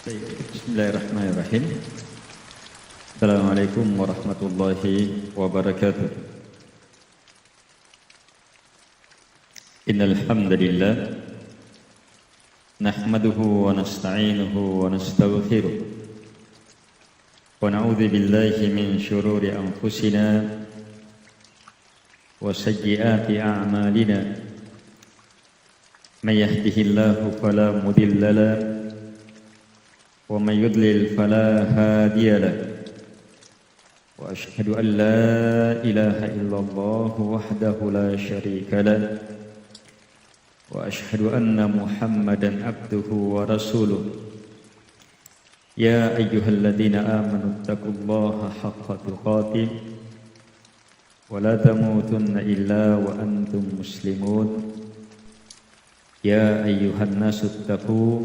Baik, Bismillahirrahmanirrahim. Assalamualaikum warahmatullahi wabarakatuh. Innal hamdalillah nahmaduhu wa nasta'inuhu wa nastaghfiruh wa na'udzu billahi min shururi anfusina wa sayyiati a'malina. May yahdihillahu fala mudilla lahu ومن يضلل فلا هادي له وأشهد أن لا إله إلا الله وحده لا شريك له وأشهد أن محمدا عبده ورسوله يا أيها الذين آمنوا اتقوا الله حق تقاته ولا تموتن إلا وأنتم مسلمون يا أيها الناس اتقوا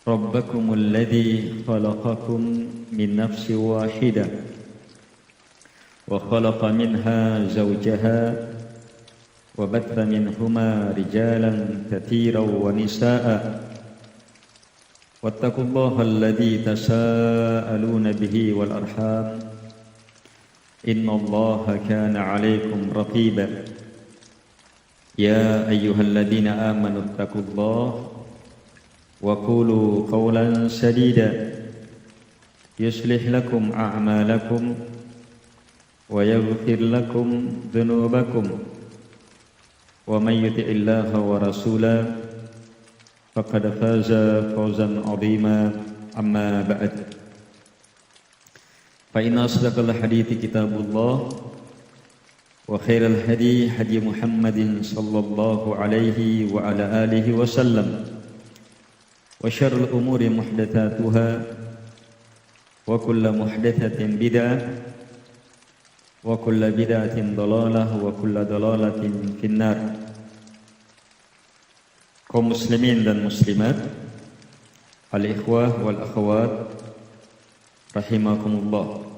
ربكم الذي خلقكم من نفس واحدة وخلق منها زوجها وبث منهما رجالا كثيرا ونساء واتقوا الله الذي تساءلون به والأرحام إن الله كان عليكم رقيبا يا أيها الذين آمنوا اتقوا الله وقولوا قولا سديدا يصلح لكم أعمالكم ويغفر لكم ذنوبكم ومن يطع الله ورسوله فقد فاز فوزا عظيما أما بعد فإن أصدق الحديث كتاب الله وخير الهدي هدي محمد صلى الله عليه وعلى آله وسلم وشر الأمور محدثاتها وكل محدثة بدعة وكل بدعة ضلالة وكل ضلالة في النار. Kaum muslimin dan muslimat, al-ikhwah wal akhwat rahimakumullah.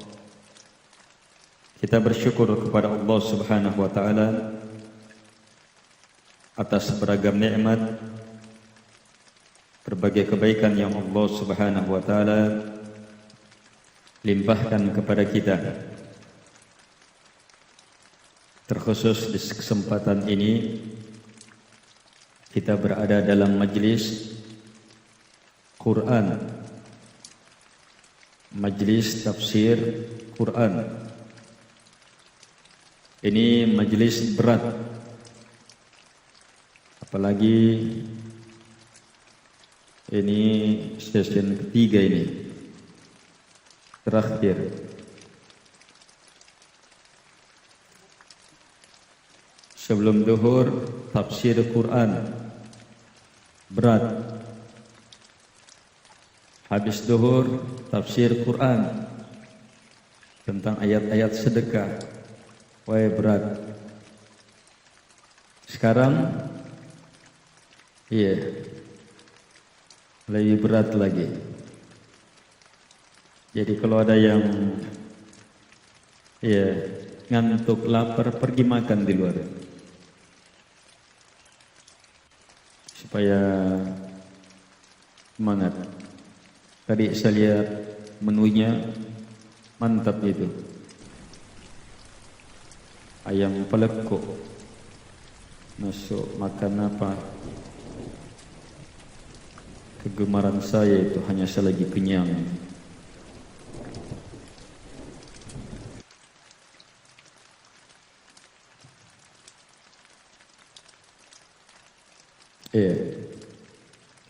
Kita bersyukur kepada Allah Subhanahu wa taala atas beragam nikmat, berbagai kebaikan yang Allah Subhanahu wa taala limpahkan kepada kita. Terkhusus di kesempatan ini kita berada dalam majlis Quran, majlis tafsir Quran. Ini majlis berat, apalagi ini session ketiga, ini terakhir. Sebelum duhur tafsir Quran berat, habis duhur tafsir Quran tentang ayat-ayat sedekah, wah berat. Sekarang lebih berat lagi. Jadi kalau ada yang ngantuk, lapar, pergi makan di luar supaya semangat. Tadi saya lihat menunya mantap itu. Ayam pelekuk. Masuk makan apa? Kegemaran saya itu hanya selagi kenyang.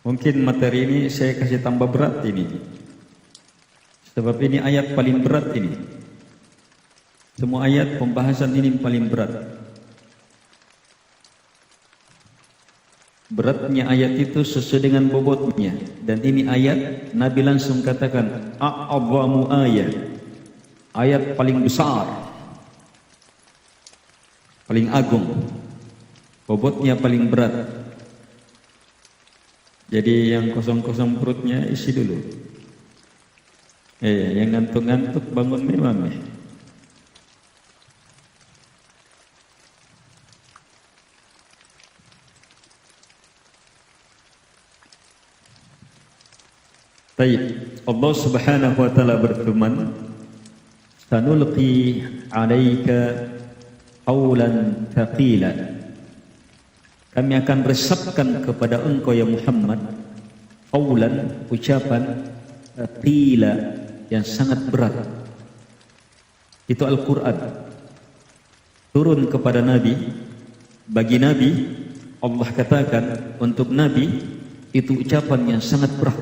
Mungkin materi ini saya kasih tambah berat ini. Sebab ini ayat paling berat ini. Semua ayat pembahasan ini paling berat. Beratnya ayat itu sesuai dengan bobotnya. Dan ini ayat Nabi langsung katakan a'adhamu ayat, ayat paling besar, paling agung, bobotnya paling berat. Jadi yang kosong-kosong perutnya isi dulu. Yang ngantuk-ngantuk bangun memang. Baik, Allah Subhanahu wa taala berfirman, "Sanulqi 'alaika qawlan thaqila." Kami akan resapkan kepada engkau ya Muhammad qawlan, ucapan thaqila yang sangat berat. Itu Al-Qur'an turun kepada Nabi. Bagi Nabi Allah katakan untuk Nabi itu ucapan yang sangat berat.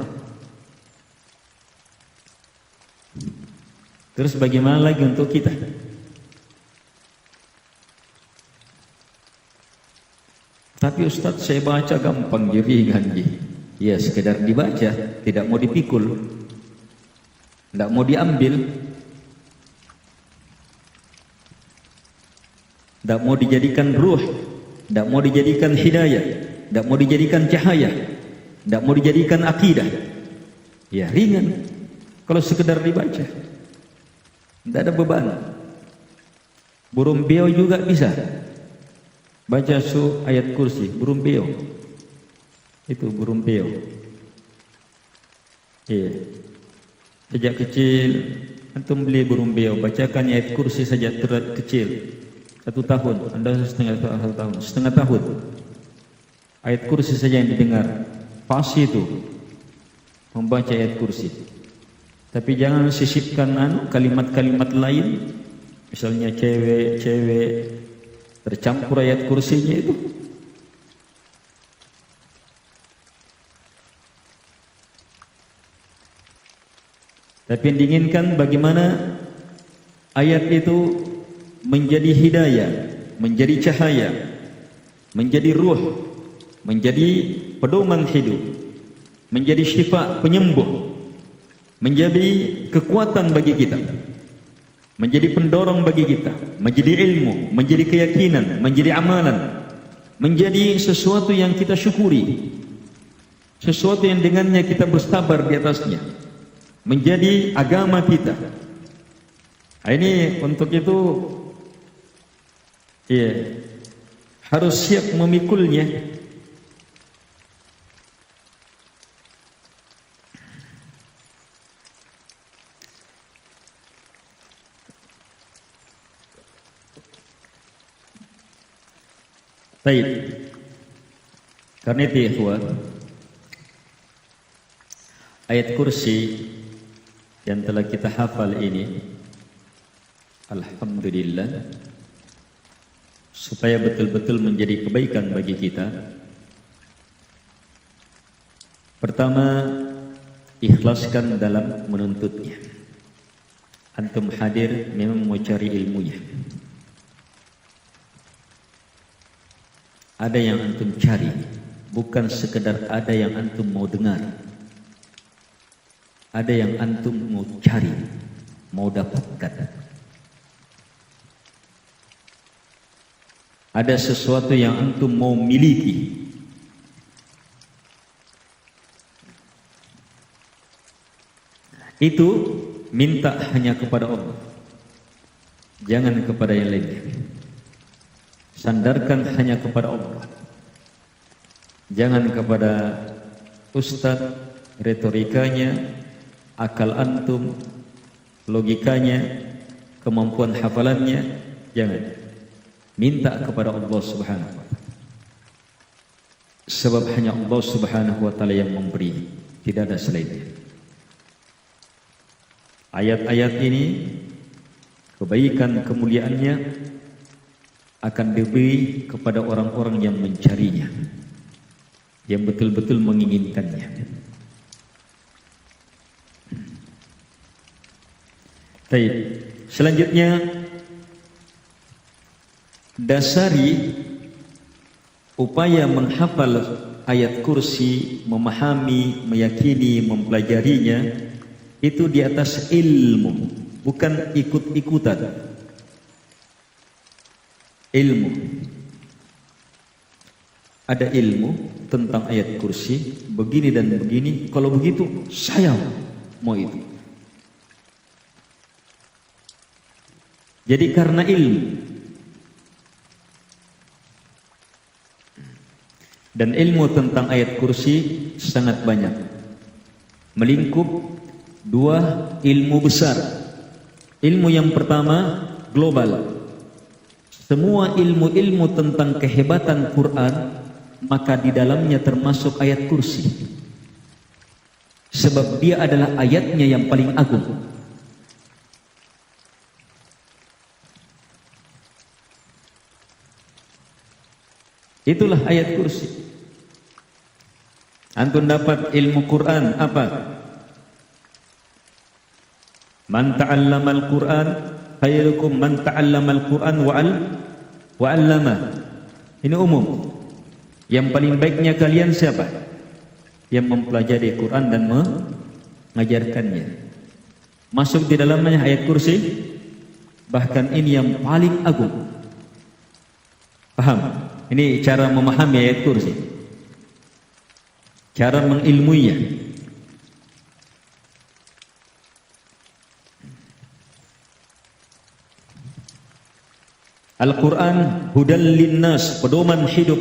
Terus bagaimana lagi untuk kita? Tapi Ustadz, saya baca gampang ringan. Ya sekedar dibaca, tidak mau dipikul, tidak mau diambil, tidak mau dijadikan ruh, tidak mau dijadikan hidayah, tidak mau dijadikan cahaya, tidak mau dijadikan akidah. Ya ringan kalau sekedar dibaca, tidak ada beban. Burung beo juga bisa baca ayat kursi, burung beo. Itu burung beo. Iya. Sejak kecil antum beli burung beo, bacakan ayat kursi saja kecil. 1 tahun, Anda setengah tahun. Ayat kursi saja yang didengar. Pasti itu membaca ayat kursi. Tapi jangan sisipkan kalimat-kalimat lain. Misalnya cewek tercampur ayat kursinya itu. Tapi yang diinginkan bagaimana ayat itu menjadi hidayah, menjadi cahaya, menjadi ruh, menjadi pedoman hidup, menjadi syifa, penyembuh, menjadi kekuatan bagi kita, menjadi pendorong bagi kita, menjadi ilmu, menjadi keyakinan, menjadi amalan, menjadi sesuatu yang kita syukuri, sesuatu yang dengannya kita bersabar di atasnya, menjadi agama kita. Nah, ini untuk itu harus siap memikulnya. Baik. Karena itu ikhwan, ayat kursi yang telah kita hafal ini, alhamdulillah, supaya betul-betul menjadi kebaikan bagi kita. Pertama, ikhlaskan dalam menuntutnya. Antum hadir memang mau cari ilmunya. Ada yang antum cari, bukan sekedar ada yang antum mau dengar. Ada yang antum mau cari, mau dapatkan. Ada sesuatu yang antum mau miliki. Itu minta hanya kepada Allah, jangan kepada yang lainnya. Sandarkan hanya kepada Allah, jangan kepada ustadz, retorikanya, akal antum, logikanya, kemampuan hafalannya. Jangan. Minta kepada Allah Subhanahu wa ta'ala. Sebab hanya Allah Subhanahu wa ta'ala yang memberi, tidak ada selainnya. Ayat-ayat ini, kebaikan kemuliaannya akan diberi kepada orang-orang yang mencarinya, yang betul-betul menginginkannya. Baik, selanjutnya dasari upaya menghafal ayat kursi, memahami, meyakini, mempelajarinya itu di atas ilmu, bukan ikut-ikutan. Ilmu. Ada ilmu tentang ayat kursi, begini dan begini, kalau begitu saya mau itu. Jadi karena ilmu. Dan ilmu tentang ayat kursi sangat banyak. melingkup dua ilmu besar. Ilmu yang pertama global. Semua ilmu-ilmu tentang kehebatan Quran, maka di dalamnya termasuk ayat kursi. Sebab dia adalah ayatnya yang paling agung. Itulah ayat kursi. Antum dapat ilmu Quran apa? Man ta'allamal Quran khairukum man ta'allamal Quran wa 'allama. Ini umum. Yang paling baiknya kalian siapa? Yang mempelajari Quran dan mengajarkannya. Masuk di dalamnya ayat kursi. Bahkan ini yang paling agung. Paham? Ini cara memahami ayat kursi. Cara mengilmuinya. Al-Quran hudal linnas, pedoman hidup.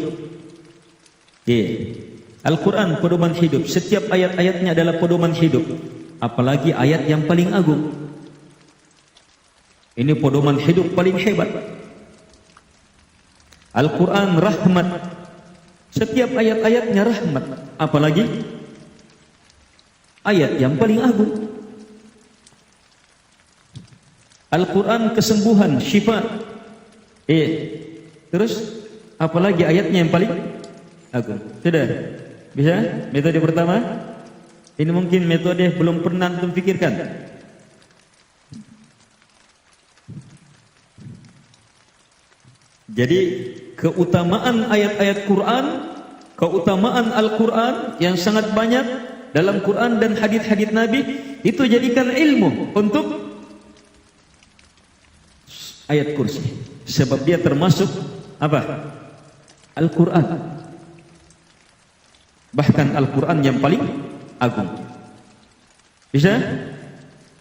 Al-Quran pedoman hidup. Setiap ayat-ayatnya adalah pedoman hidup. Apalagi ayat yang paling agung. Ini pedoman hidup paling hebat. Al-Quran rahmat. Setiap ayat-ayatnya rahmat. Apalagi ayat yang paling agung. Al-Quran kesembuhan, syifa. Terus apalagi ayatnya yang paling agung. Sudah? Bisa? Metode pertama. Ini mungkin metode belum pernah antum pikirkan. Jadi keutamaan ayat-ayat Quran, keutamaan Al-Quran yang sangat banyak dalam Quran dan hadits-hadits Nabi, itu jadikan ilmu untuk ayat kursi. Sebab dia termasuk apa? Al-Quran. Bahkan Al-Quran yang paling agung. Bisa?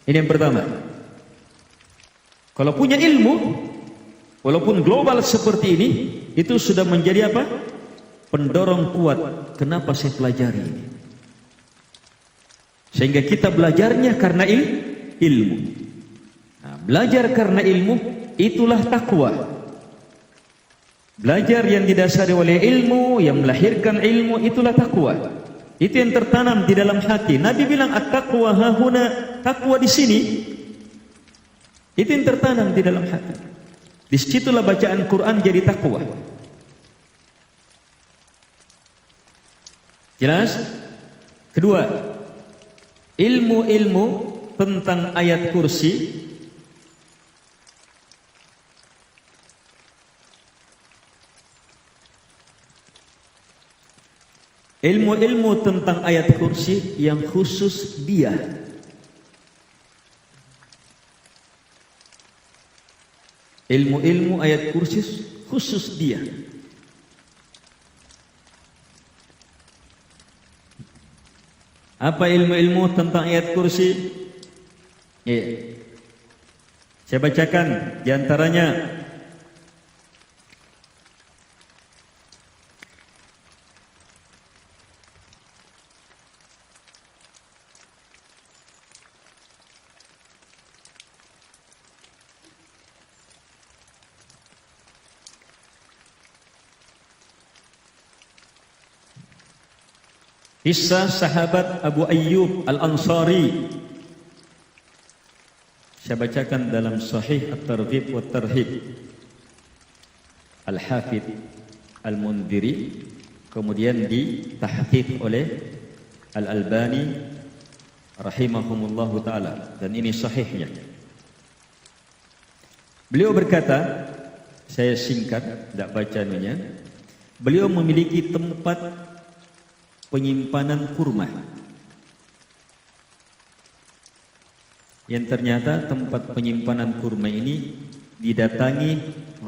Ini yang pertama. Kalau punya ilmu, walaupun global seperti ini, itu sudah menjadi apa? Pendorong kuat. Kenapa saya pelajari ini? Sehingga kita belajarnya karena ilmu. Nah, belajar karena ilmu, itulah takwa. Belajar yang didasari oleh ilmu, yang melahirkan ilmu, itulah takwa. Itu yang tertanam di dalam hati. Nabi bilang at-taqwa hahuna, takwa di sini. Itu yang tertanam di dalam hati. Disitulah bacaan Quran jadi takwa. Jelas? Kedua, ilmu-ilmu tentang ayat kursi. Ilmu-ilmu tentang ayat kursi yang khusus dia. Ilmu-ilmu ayat kursi khusus dia. Apa ilmu-ilmu tentang ayat kursi? Saya bacakan di antaranya. Kisah sahabat Abu Ayyub Al-Ansari. Saya bacakan dalam Sahih At-Targhib wa Tarhib. Al-Hafidh Al-Mundhiri, kemudian ditahqiq oleh Al-Albani rahimahumullahu taala, dan ini sahihnya. Beliau berkata, saya singkat, tidak bacanya. Beliau memiliki tempat penyimpanan kurma, yang ternyata tempat penyimpanan kurma ini didatangi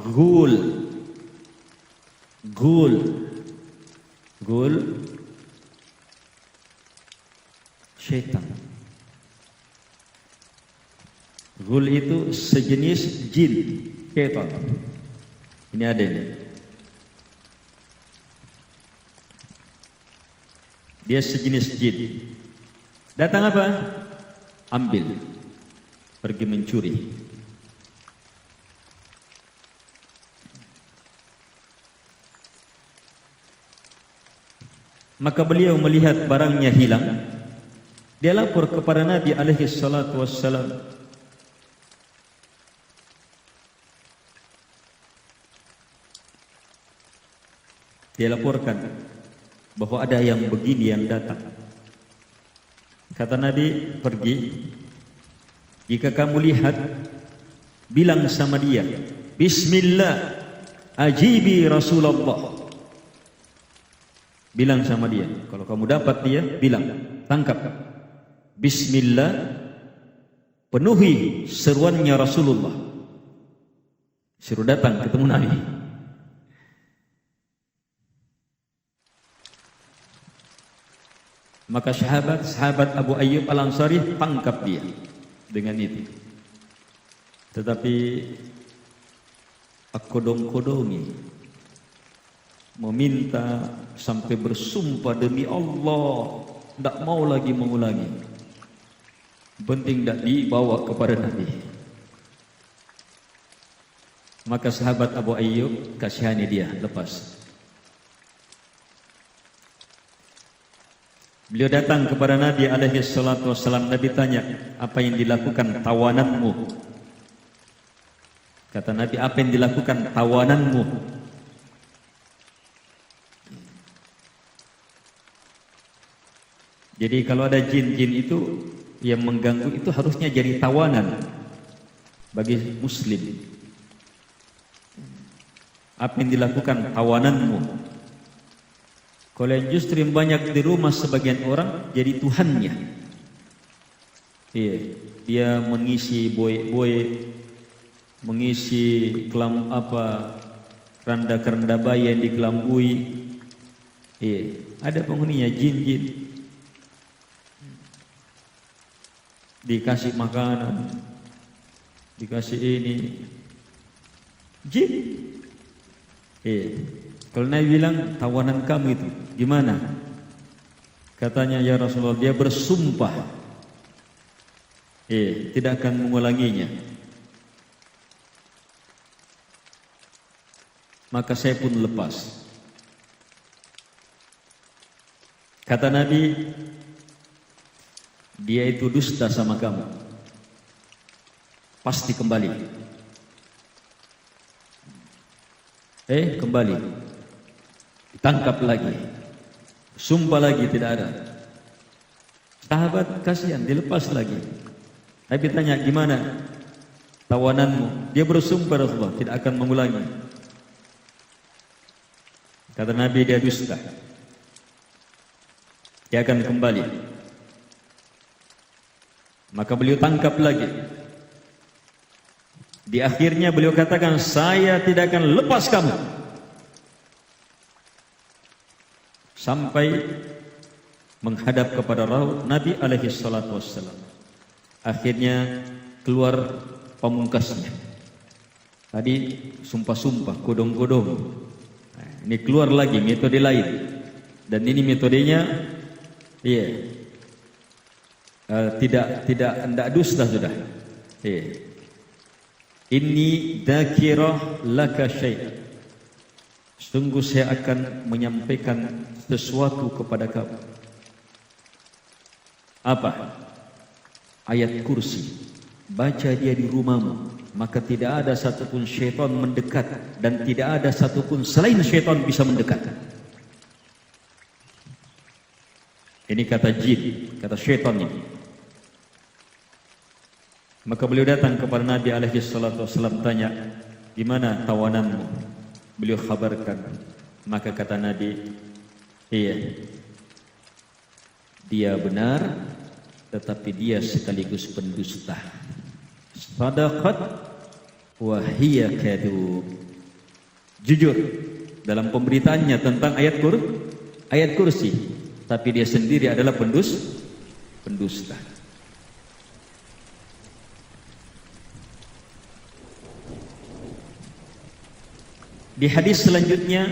ghul, syaitan. Ghul itu sejenis jin, syaitan. Ini ada ini. Dia sejenis jin. Datang apa? Ambil. Pergi mencuri. Maka beliau melihat barangnya hilang. Dia lapor kepada Nabi alaihi salatu wassalam. Dia laporkan bahwa ada yang begini yang datang. Kata Nabi, pergi. Jika kamu lihat, bilang sama dia, Bismillah, ajibi Rasulullah. Bilang sama dia, kalau kamu dapat dia, bilang, tangkap. Bismillah, penuhi seruannya Rasulullah. Suruh datang ketemu Nabi. Maka sahabat Abu Ayyub Al-Ansari tangkap dia dengan itu. Tetapi kodong-kodongi meminta sampai bersumpah demi Allah, tidak mau lagi mengulangi. Penting tidak dibawa kepada Nabi. Maka sahabat Abu Ayyub kasihani dia, lepas. Beliau datang kepada Nabi alaihi salatu wassalam. Nabi tanya, apa yang dilakukan tawananmu? Kata Nabi, apa yang dilakukan tawananmu? Jadi kalau ada jin-jin itu yang mengganggu, itu harusnya jadi tawanan bagi muslim. Apa yang dilakukan tawananmu? Kalau yang justru yang banyak di rumah sebagian orang jadi tuhannya. Iya, dia mengisi boy, mengisi kelam apa keranda-keranda bayi yang dikelambui. Iya, ada penghuninya jin-jin. Dikasih makanan, dikasih ini, jin. Kalau Nabi bilang tawanan kamu itu gimana? Katanya, ya Rasulullah, dia bersumpah tidak akan mengulanginya. Maka saya pun lepas. Kata Nabi, dia itu dusta sama kamu, pasti kembali. Kembali, ditangkap lagi, sumpah lagi, tidak ada. Sahabat kasihan, dilepas lagi. Nabi tanya, gimana tawananmu? Dia bersumpah Rasulullah tidak akan mengulangi. Kata Nabi, dia dusta, dia akan kembali. Maka beliau tangkap lagi. Di akhirnya beliau katakan, saya tidak akan lepas kamu sampai menghadap kepada Nabi alaihi salatu wassalam. Akhirnya keluar pamungkasnya. Tadi sumpah-sumpah, kodong-kodong. Ini keluar lagi metode lain. Dan ini metodenya tidak dusta sudah. Inni dzakirah laka syai'. Sungguh saya akan menyampaikan sesuatu kepada kamu. Apa? Ayat kursi. Baca dia di rumahmu, maka tidak ada satupun syaitan mendekat, dan tidak ada satupun selain syaitan bisa mendekat. Ini kata jin, kata syaitan ini. Maka beliau datang kepada Nabi alaihi salatu wasallam, tanya, gimana tawananmu? Beliau khabarkan. Maka kata Nabi, iya, dia benar, tetapi dia sekaligus pendusta. Sadaqat wa hiya kadhub. Jujur dalam pemberitaannya tentang ayat kursi, tapi dia sendiri adalah pendusta. Di hadis selanjutnya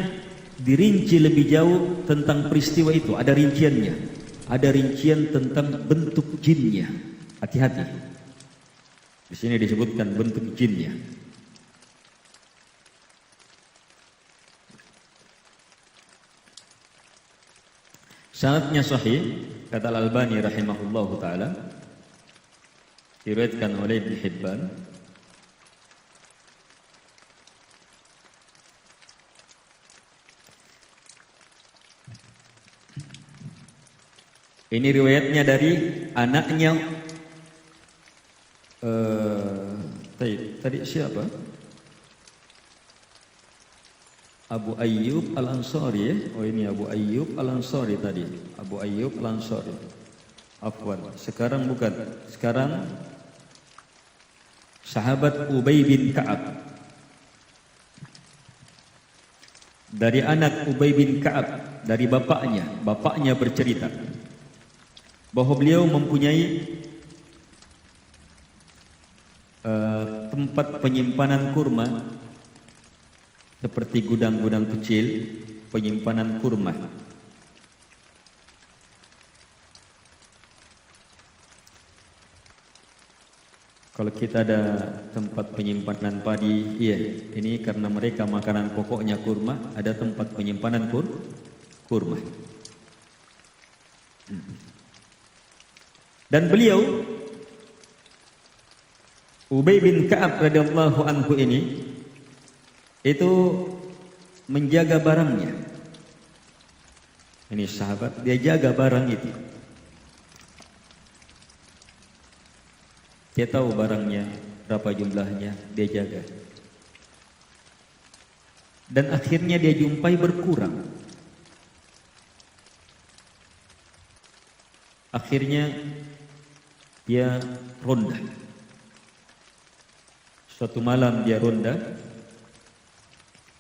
dirinci lebih jauh tentang peristiwa itu, ada rinciannya. ada rincian tentang bentuk jinnya. Hati-hati. Di sini disebutkan bentuk jinnya. Sanadnya sahih, kata Al-Albani rahimahullahu taala, diriwayatkan oleh Ibnu Hibban. Ini riwayatnya dari anaknya tadi siapa? Abu Ayyub Al-Ansari ya? Oh ini Abu Ayyub Al-Ansari tadi. Abu Ayyub Al-Ansari. Afwan. Sekarang bukan. Sekarang sahabat Ubay bin Ka'ab. Dari anak Ubay bin Ka'ab, dari bapaknya. Bapaknya bercerita bahwa beliau mempunyai tempat penyimpanan kurma seperti gudang-gudang kecil penyimpanan kurma. Kalau kita ada tempat penyimpanan padi, iya, ini karena mereka makanan pokoknya kurma, ada tempat penyimpanan kurma. Dan beliau Ubay bin Ka'ab radhiyallahu anhu ini itu menjaga barangnya. Ini sahabat, dia jaga barang itu. Dia tahu barangnya berapa jumlahnya, dia jaga. Dan akhirnya dia jumpai berkurang. Akhirnya dia ronda. Suatu malam dia ronda.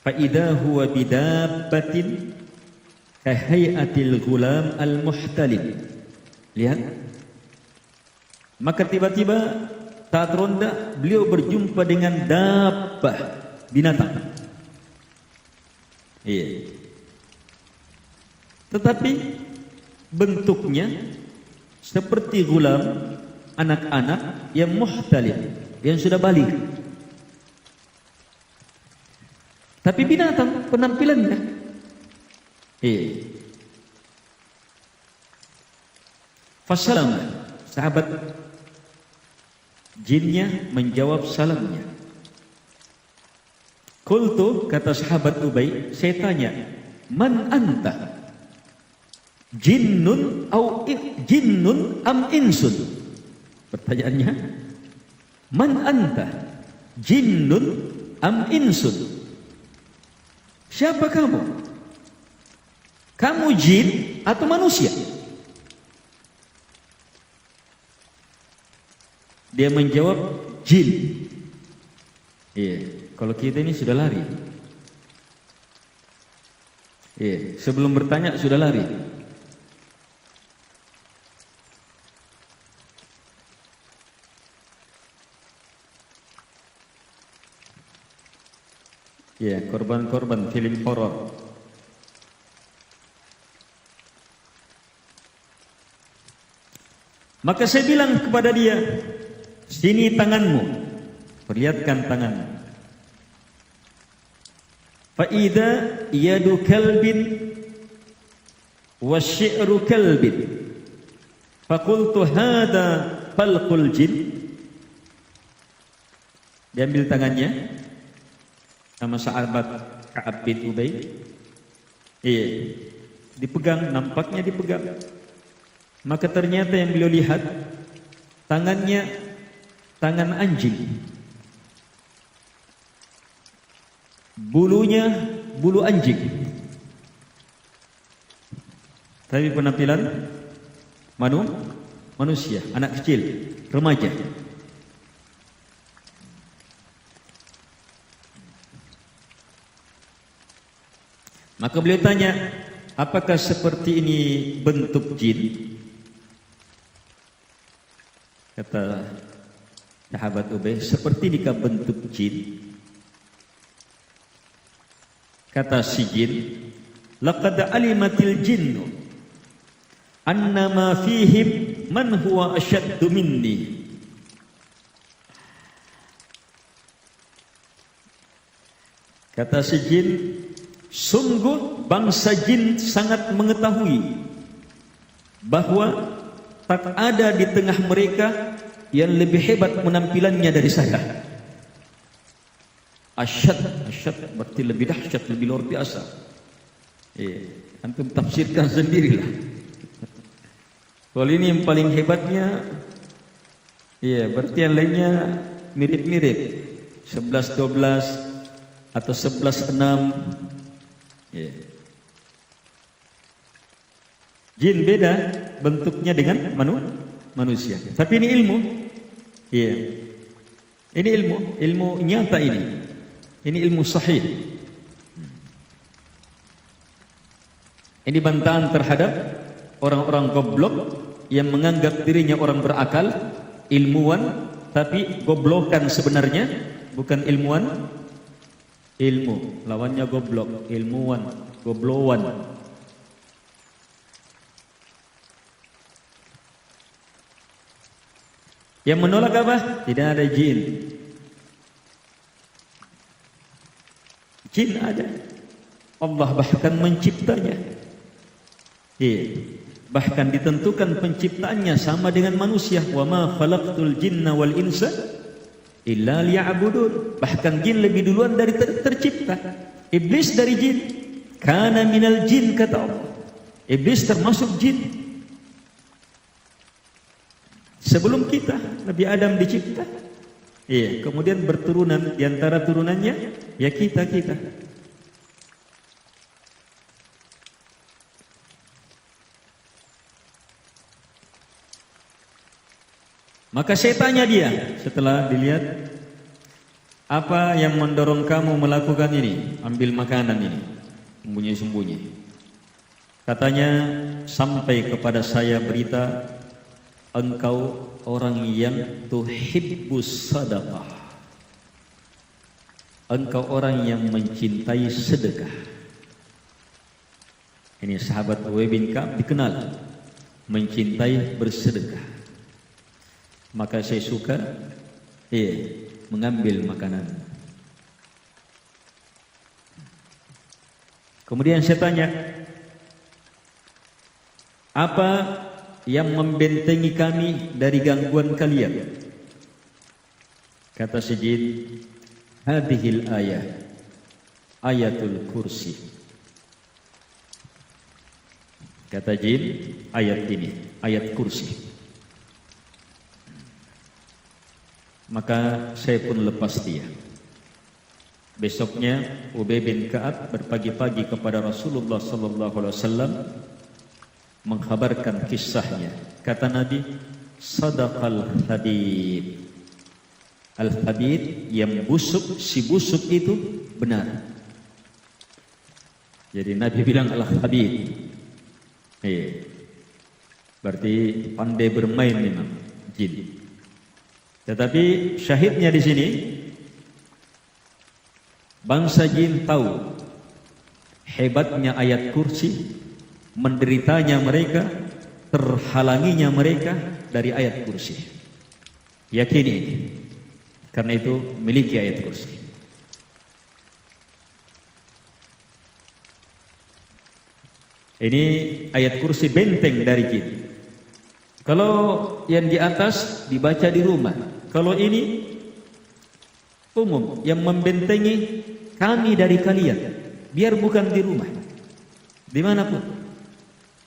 Fa idza huwa bidabbatin kahai'atil ghulam al-muhtalim. Lihat. Maka tiba-tiba saat ronda beliau berjumpa dengan dabbah, binatang. Iya. Tetapi bentuknya seperti gulam, anak-anak yang muhtalim, yang sudah balik. Tapi binatang penampilannya. Iya. Fasalam, sahabat jinnya menjawab salamnya. Qultu, kata sahabat Ubay, saya tanya, man anta? Jinnun am insun? Pertanyaannya, man anta? Jinnun am insun? Siapa kamu? Kamu jin atau manusia? Dia menjawab jin. Iya, kalau kita ini sudah lari. Iya, sebelum bertanya sudah lari. Ya, korban-korban film horor. Maka saya bilang kepada dia, sini tanganmu, perlihatkan tanganmu. Fa idza yadu kalbin wa syi'ru kalbin. Fa qultu hadha falqul jin. Diambil tangannya sama sahabat Ka'ab bin Ubay. Iya, dipegang, nampaknya dipegang. Maka ternyata yang beliau lihat tangannya tangan anjing. Bulunya bulu anjing. Tapi penampilan manusia, anak kecil, remaja. Maka beliau tanya, apakah seperti ini bentuk jin? Kata sahabat Ubay, seperti nikah bentuk jin. Kata si jin, laqad alimatil jinnu annama fihim man huwa asyaddu minni. Kata si jin, sungguh bangsa jin sangat mengetahui bahwa tak ada di tengah mereka yang lebih hebat penampilannya dari saya. Asyad berarti lebih dahsyat, lebih luar biasa. Antum tafsirkan sendirilah. Kalau ini yang paling hebatnya, berarti yang lainnya mirip-mirip, 11-12 atau 11-6. Jin beda bentuknya dengan manusia. Tapi ini ilmu. Ini ilmu nyata ini. Ini ilmu sahih. Ini bantahan terhadap orang-orang goblok yang menganggap dirinya orang berakal, ilmuwan, tapi goblokan sebenarnya, bukan ilmuwan. Ilmu lawannya goblok, ilmuwan, goblowan. Yang menolak apa? Tidak ada jin. Jin ada. Allah bahkan menciptanya. Bahkan ditentukan penciptaannya sama dengan manusia. Wa ma khalaqtul jinna wal insa illa liya'budun. Bahkan jin lebih duluan dari tercipta. Iblis dari jin. Kana minal jin, kata Allah. Iblis termasuk jin. Sebelum kita, Nabi Adam dicipta. Kemudian berturunan, di antara turunannya ya kita. Maka saya tanya dia setelah dilihat, apa yang mendorong kamu melakukan ini? Ambil makanan ini, sembunyi-sembunyi. Katanya, sampai kepada saya berita, engkau orang yang tuhibbus sadaqah. Engkau orang yang mencintai sedekah. Ini sahabat Ubay bin Ka'ab dikenal mencintai bersedekah. Maka saya suka mengambil makanan. Kemudian saya tanya, apa yang membentengi kami dari gangguan kalian? Kata si jin, hadhil ayah, ayatul kursi. Kata jin, ayat ini, ayat kursi. Maka saya pun lepas dia. Besoknya Ubay bin Ka'ab berpagi-pagi kepada Rasulullah sallallahu alaihi wasallam mengkhabarkan kisahnya. Kata Nabi, sadaqal hadid. Al-hadid yang busuk, si busuk itu benar. Jadi Nabi bilang al-hadid. Berarti pandai bermain memang jin. Tetapi syahidnya di sini, bangsa jin tahu hebatnya ayat kursi, menderitanya mereka, terhalanginya mereka dari ayat kursi. Yakini ini, karena itu miliki ayat kursi. Ini ayat kursi benteng dari jin. Kalau yang di atas dibaca di rumah, kalau ini umum yang membentengi kami dari kalian, biar bukan di rumah, dimanapun.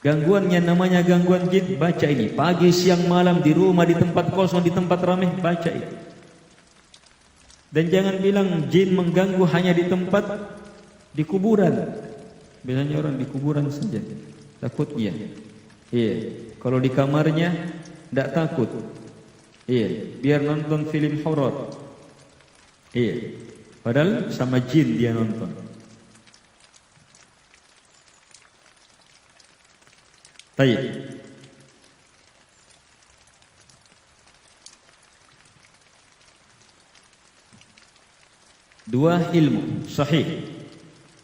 Gangguannya namanya gangguan jin, baca ini. Pagi, siang, malam, di rumah, di tempat kosong, di tempat ramai, baca itu. Dan jangan bilang jin mengganggu hanya di tempat, di kuburan. Biasanya orang di kuburan saja, takutnya. Kalau di kamarnya, tidak takut. Biar nonton film horor. Padahal sama jin dia nonton. Baik. Dua ilmu sahih.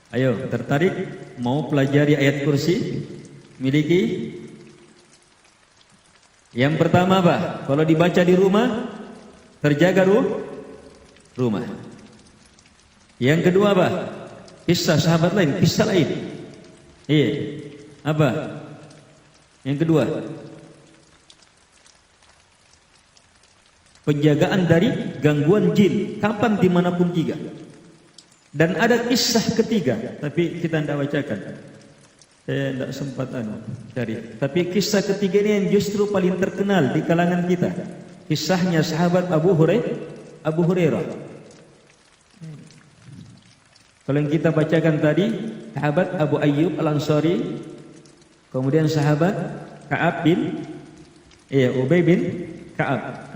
Ayo, tertarik mau pelajari ayat kursi? Miliki? Yang pertama apa? Kalau dibaca di rumah, terjaga rumah. Yang kedua apa? Kisah sahabat lain, kisah lain. Iya. Apa? Yang kedua, penjagaan dari gangguan jin, kapan dimanapun juga. Dan ada kisah ketiga, tapi kita tidak bacakan. Saya tidak sempat cari. Tapi kisah ketiga ini yang justru paling terkenal di kalangan kita. Kisahnya sahabat Abu Hurairah. Kalau yang kita bacakan tadi, sahabat Abu Ayyub Al-Ansari, kemudian sahabat Ka'ab bin Ubay bin Ka'ab.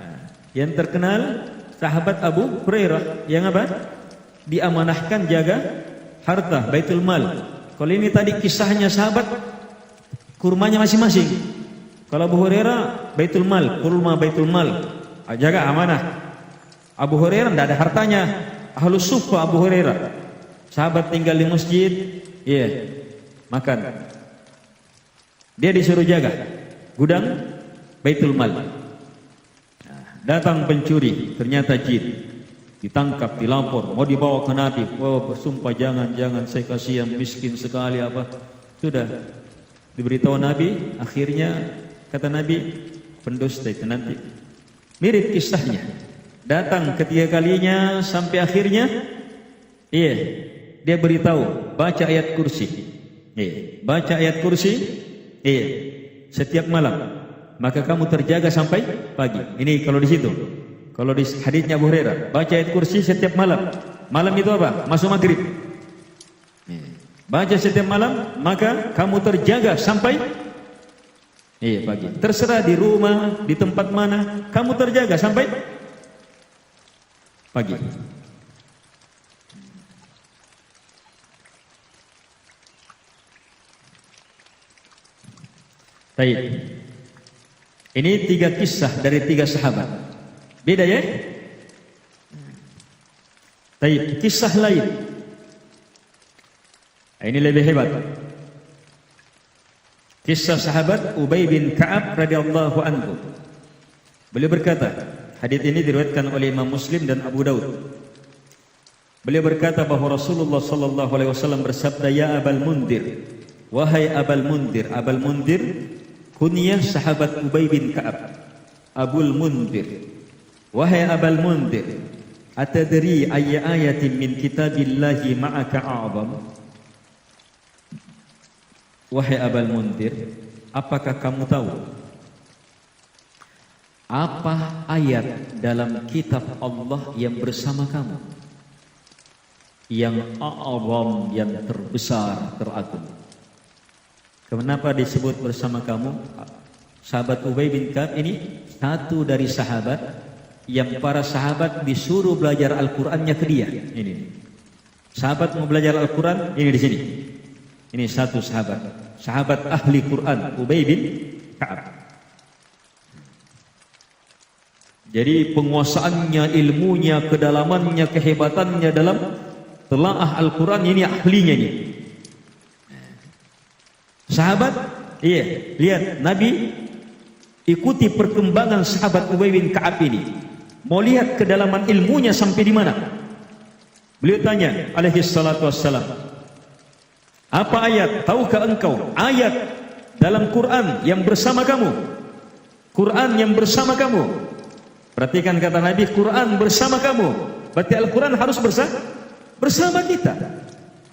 Yang terkenal sahabat Abu Hurairah yang apa? Diamanahkan jaga harta Baitul Mal. Kalau ini tadi kisahnya sahabat, kurmanya masing-masing. Kalau Abu Hurairah Baitul Mal, kurma Baitul Mal, jaga amanah. Abu Hurairah tidak ada hartanya. Ahlus Suffah Abu Hurairah, sahabat tinggal di masjid, makan. Dia disuruh jaga gudang Baitul Mal. Datang pencuri, ternyata jin. Ditangkap, dilapor, mau dibawa ke Nabi. Oh, bersumpah jangan, saya kasihan, miskin sekali apa. Sudah diberitahu Nabi, akhirnya kata Nabi, pendusta itu nanti. Mirip kisahnya. Datang ketiga kalinya sampai akhirnya, dia beritahu, baca ayat kursi. Baca ayat kursi, setiap malam. Maka kamu terjaga sampai pagi. Ini kalau di situ. Kalau di haditsnya Abu Hurairah, baca ayat kursi setiap malam. Malam itu apa? Masuk maghrib. Baca setiap malam, maka kamu terjaga sampai pagi. Terserah di rumah, di tempat mana, kamu terjaga sampai pagi. Baik. Ini 3 kisah dari 3 sahabat. Beda ya? Baik, kisah lain. Ini lebih hebat. Kisah sahabat Ubay bin Ka'ab radhiyallahu anhu. Beliau berkata, hadits ini diriwayatkan oleh Imam Muslim dan Abu Daud. Beliau berkata bahwa Rasulullah sallallahu alaihi wasallam bersabda, "Ya Abal Mundir, wahai Abal Mundir." Abal Mundir kunyah sahabat Ubay bin Ka'ab. Abul Mundir. Wahai Abal Mundir, atadri ayya ayatin min kitabillahi ma'aka a'zam? Wahai Abal Mundir, apakah kamu tahu apa ayat dalam kitab Allah yang bersama kamu, yang a'zam, yang terbesar, teragung? Kenapa disebut bersama kamu? Sahabat Ubay bin Ka'ab ini satu dari sahabat yang para sahabat disuruh belajar Al-Qur'annya ke dia. Ini sahabat mau belajar Al-Qur'an, ini di sini. Ini satu sahabat, sahabat ahli Qur'an, Ubay bin Ka'ab. Jadi penguasaannya, ilmunya, kedalamannya, kehebatannya dalam telaah Al-Qur'an, ini ahlinya ini. Sahabat, lihat Nabi ikuti perkembangan sahabat Ubay bin Ka'ab ini. Mau lihat kedalaman ilmunya sampai di mana? Beliau tanya alaihi salatu wassalam, apa ayat, tahukah engkau ayat dalam Quran yang bersama kamu? Quran yang bersama kamu. Perhatikan kata Nabi, Quran bersama kamu. Berarti Al-Quran harus bersama kita.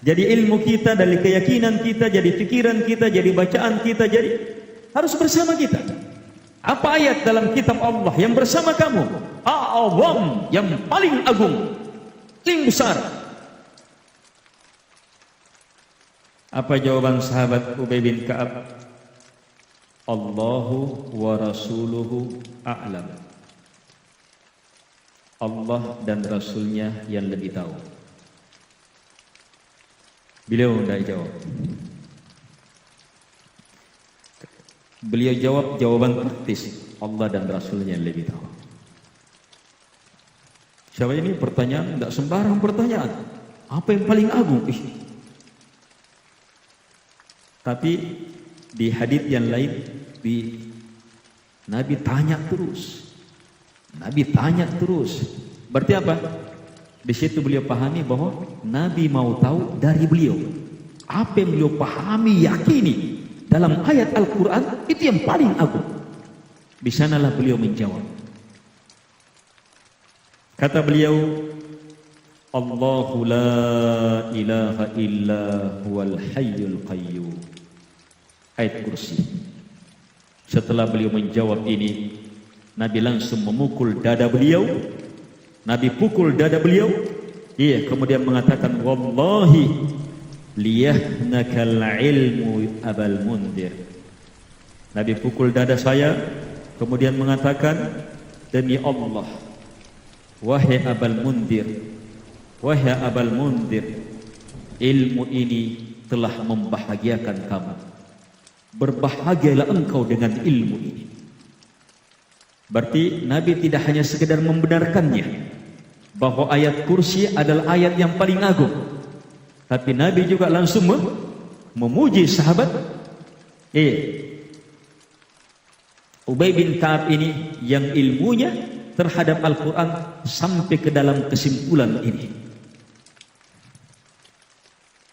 Jadi ilmu kita, dari keyakinan kita, jadi pikiran kita, jadi bacaan kita, jadi harus bersama kita. Apa ayat dalam kitab Allah yang bersama kamu? A'zam, yang paling agung, paling besar. Apa jawaban sahabat Ubay bin Ka'ab? Allahu wa rasuluhu a'lam. Allah dan Rasulnya yang lebih tahu. Beliau tidak jawab. Beliau jawab jawaban praktis, Allah dan Rasulnya yang lebih tahu. Siapa ini pertanyaan, tidak sembarang pertanyaan. Apa yang paling agung? Tapi di hadits yang lain, di Nabi tanya terus. Nabi tanya terus. Berarti apa? Di situ beliau pahami bahwa Nabi mau tahu dari beliau. Apa yang beliau pahami, yakini dalam ayat Al-Quran, itu yang paling agung. Di sanalah beliau menjawab. Kata beliau, Allahu la ilaha illa huwal hayyul qayyum. Ayat kursi. Setelah beliau menjawab ini, Nabi langsung memukul dada beliau. Nabi pukul dada beliau. Iya, kemudian mengatakan, Wallahi liyahnakal ilmu abal mundir. Nabi pukul dada saya, kemudian mengatakan, demi Allah, wahai abal mundir, wahai abal mundir, ilmu ini telah membahagiakan kamu. Berbahagialah engkau dengan ilmu ini. Berarti Nabi tidak hanya sekedar membenarkannya bahwa ayat kursi adalah ayat yang paling agung, tapi Nabi juga langsung memuji sahabat Ubay bin Ka'ab ini yang ilmunya terhadap Al-Quran sampai ke dalam kesimpulan ini.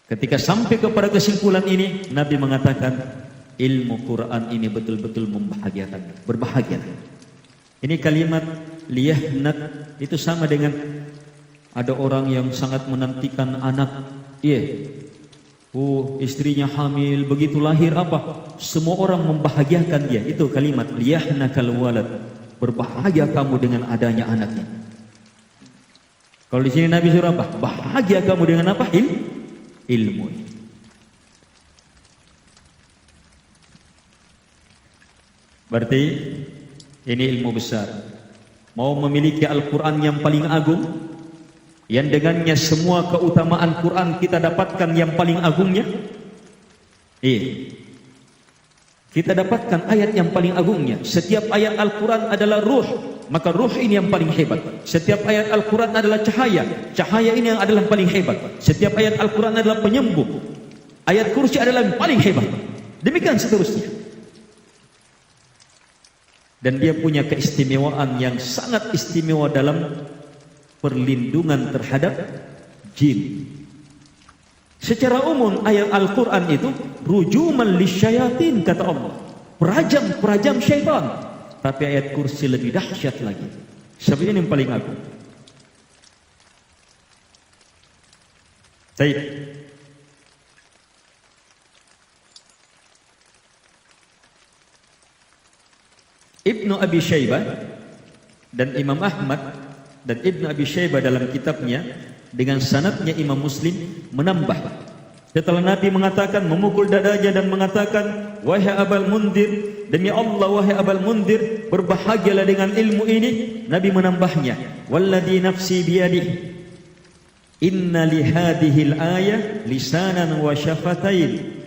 Ketika sampai kepada kesimpulan ini, Nabi mengatakan ilmu Quran ini betul-betul membahagiakan, berbahagia. Ini kalimat liyahnat itu sama dengan ada orang yang sangat menantikan anak. Istrinya hamil, begitu lahir apa? Semua orang membahagiakan dia. Itu kalimat liyahnakal walad. Berbahagia kamu dengan adanya anaknya. Kalau di sini Nabi suruh apa? Bahagia kamu dengan apa? Ilmu. Berarti ini ilmu besar. Mau memiliki Al-Quran yang paling agung, yang dengannya semua keutamaan Quran kita dapatkan yang paling agungnya. Kita dapatkan ayat yang paling agungnya. Setiap ayat Al-Quran adalah ruh, maka ruh ini yang paling hebat. Setiap ayat Al-Quran adalah cahaya, cahaya ini yang adalah yang paling hebat. Setiap ayat Al-Quran adalah penyembuh, ayat kursi adalah yang paling hebat. Demikian seterusnya. Dan dia punya keistimewaan yang sangat istimewa dalam perlindungan terhadap jin. Secara umum ayat Al-Quran itu rujuman lisyayatin, kata Allah, perajam syaitan. Tapi ayat kursi lebih dahsyat lagi. Sebab ini yang paling agung. Baik. Ibnu Abi Syaibah dan Imam Ahmad dan Ibnu Abi Syaibah dalam kitabnya dengan sanadnya Imam Muslim menambah, setelah Nabi mengatakan, memukul dadanya dan mengatakan, wahai Abal Mundir, demi Allah wahai Abal Mundir, berbahagialah dengan ilmu ini. Nabi menambahnya, walladzi nafsi biyadihi inna lihadihil ayah lisanan wa syafatain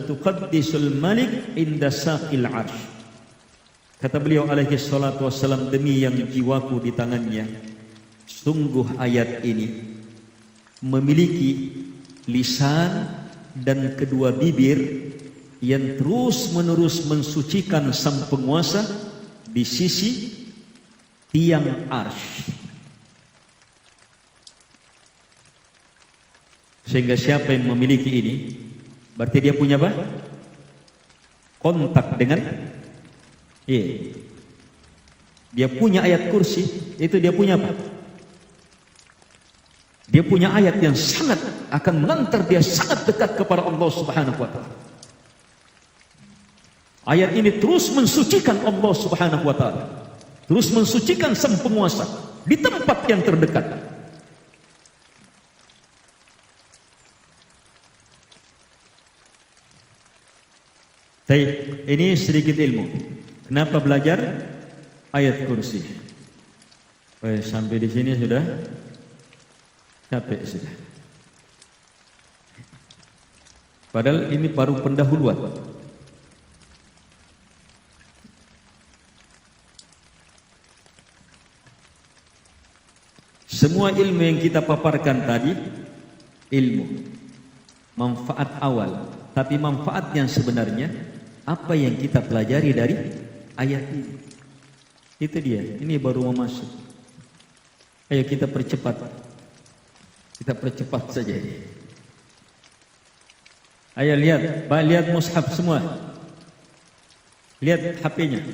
tuqaddisul malik inda saqil arsh. Kata beliau alaihi salatu wassalam, demi yang jiwaku di tangannya, sungguh ayat ini memiliki lisan dan kedua bibir yang terus menerus mensucikan sang penguasa di sisi tiang arsy. Sehingga siapa yang memiliki ini, berarti dia punya apa? Kontak dengan dia punya ayat kursi, itu dia punya apa? Dia punya ayat yang sangat akan mengantar dia sangat dekat kepada Allah Subhanahu wa taala. Ayat ini terus mensucikan Allah Subhanahu wa taala, terus mensucikan sang penguasa di tempat yang terdekat. Baik, ini sedikit ilmu. Kenapa belajar ayat kursi? Sampai di sini sudah capek sudah. Padahal ini baru pendahuluan. Semua ilmu yang kita paparkan tadi ilmu, manfaat awal, tapi manfaat yang sebenarnya apa yang kita pelajari dari ayat ini. Itu dia, ini baru mau masuk. Ayo kita percepat. Kita percepat saja. Ayo lihat mushaf semua. Lihat HP-nya.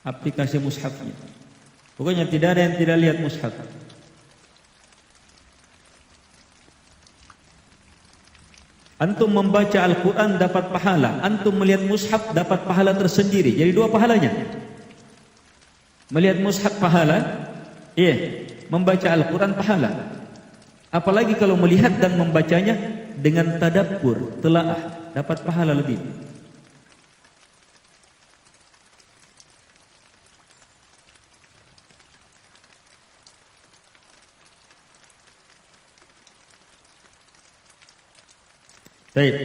Aplikasi mushafnya. Pokoknya tidak ada yang tidak lihat mushaf. Antum membaca Al-Quran dapat pahala. Antum melihat mushaf dapat pahala tersendiri. Jadi dua pahalanya. Melihat mushaf pahala, iya. Membaca Al-Quran pahala. Apalagi kalau melihat dan membacanya dengan tadabbur, telaah, dapat pahala lebih. Baik.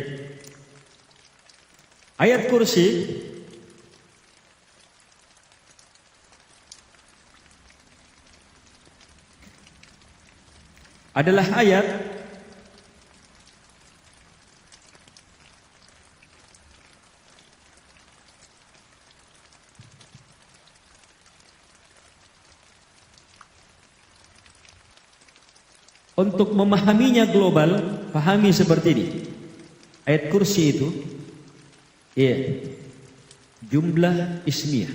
Ayat kursi adalah ayat untuk memahaminya global, pahami seperti ini. Ayat kursi itu jumlah ismiyah.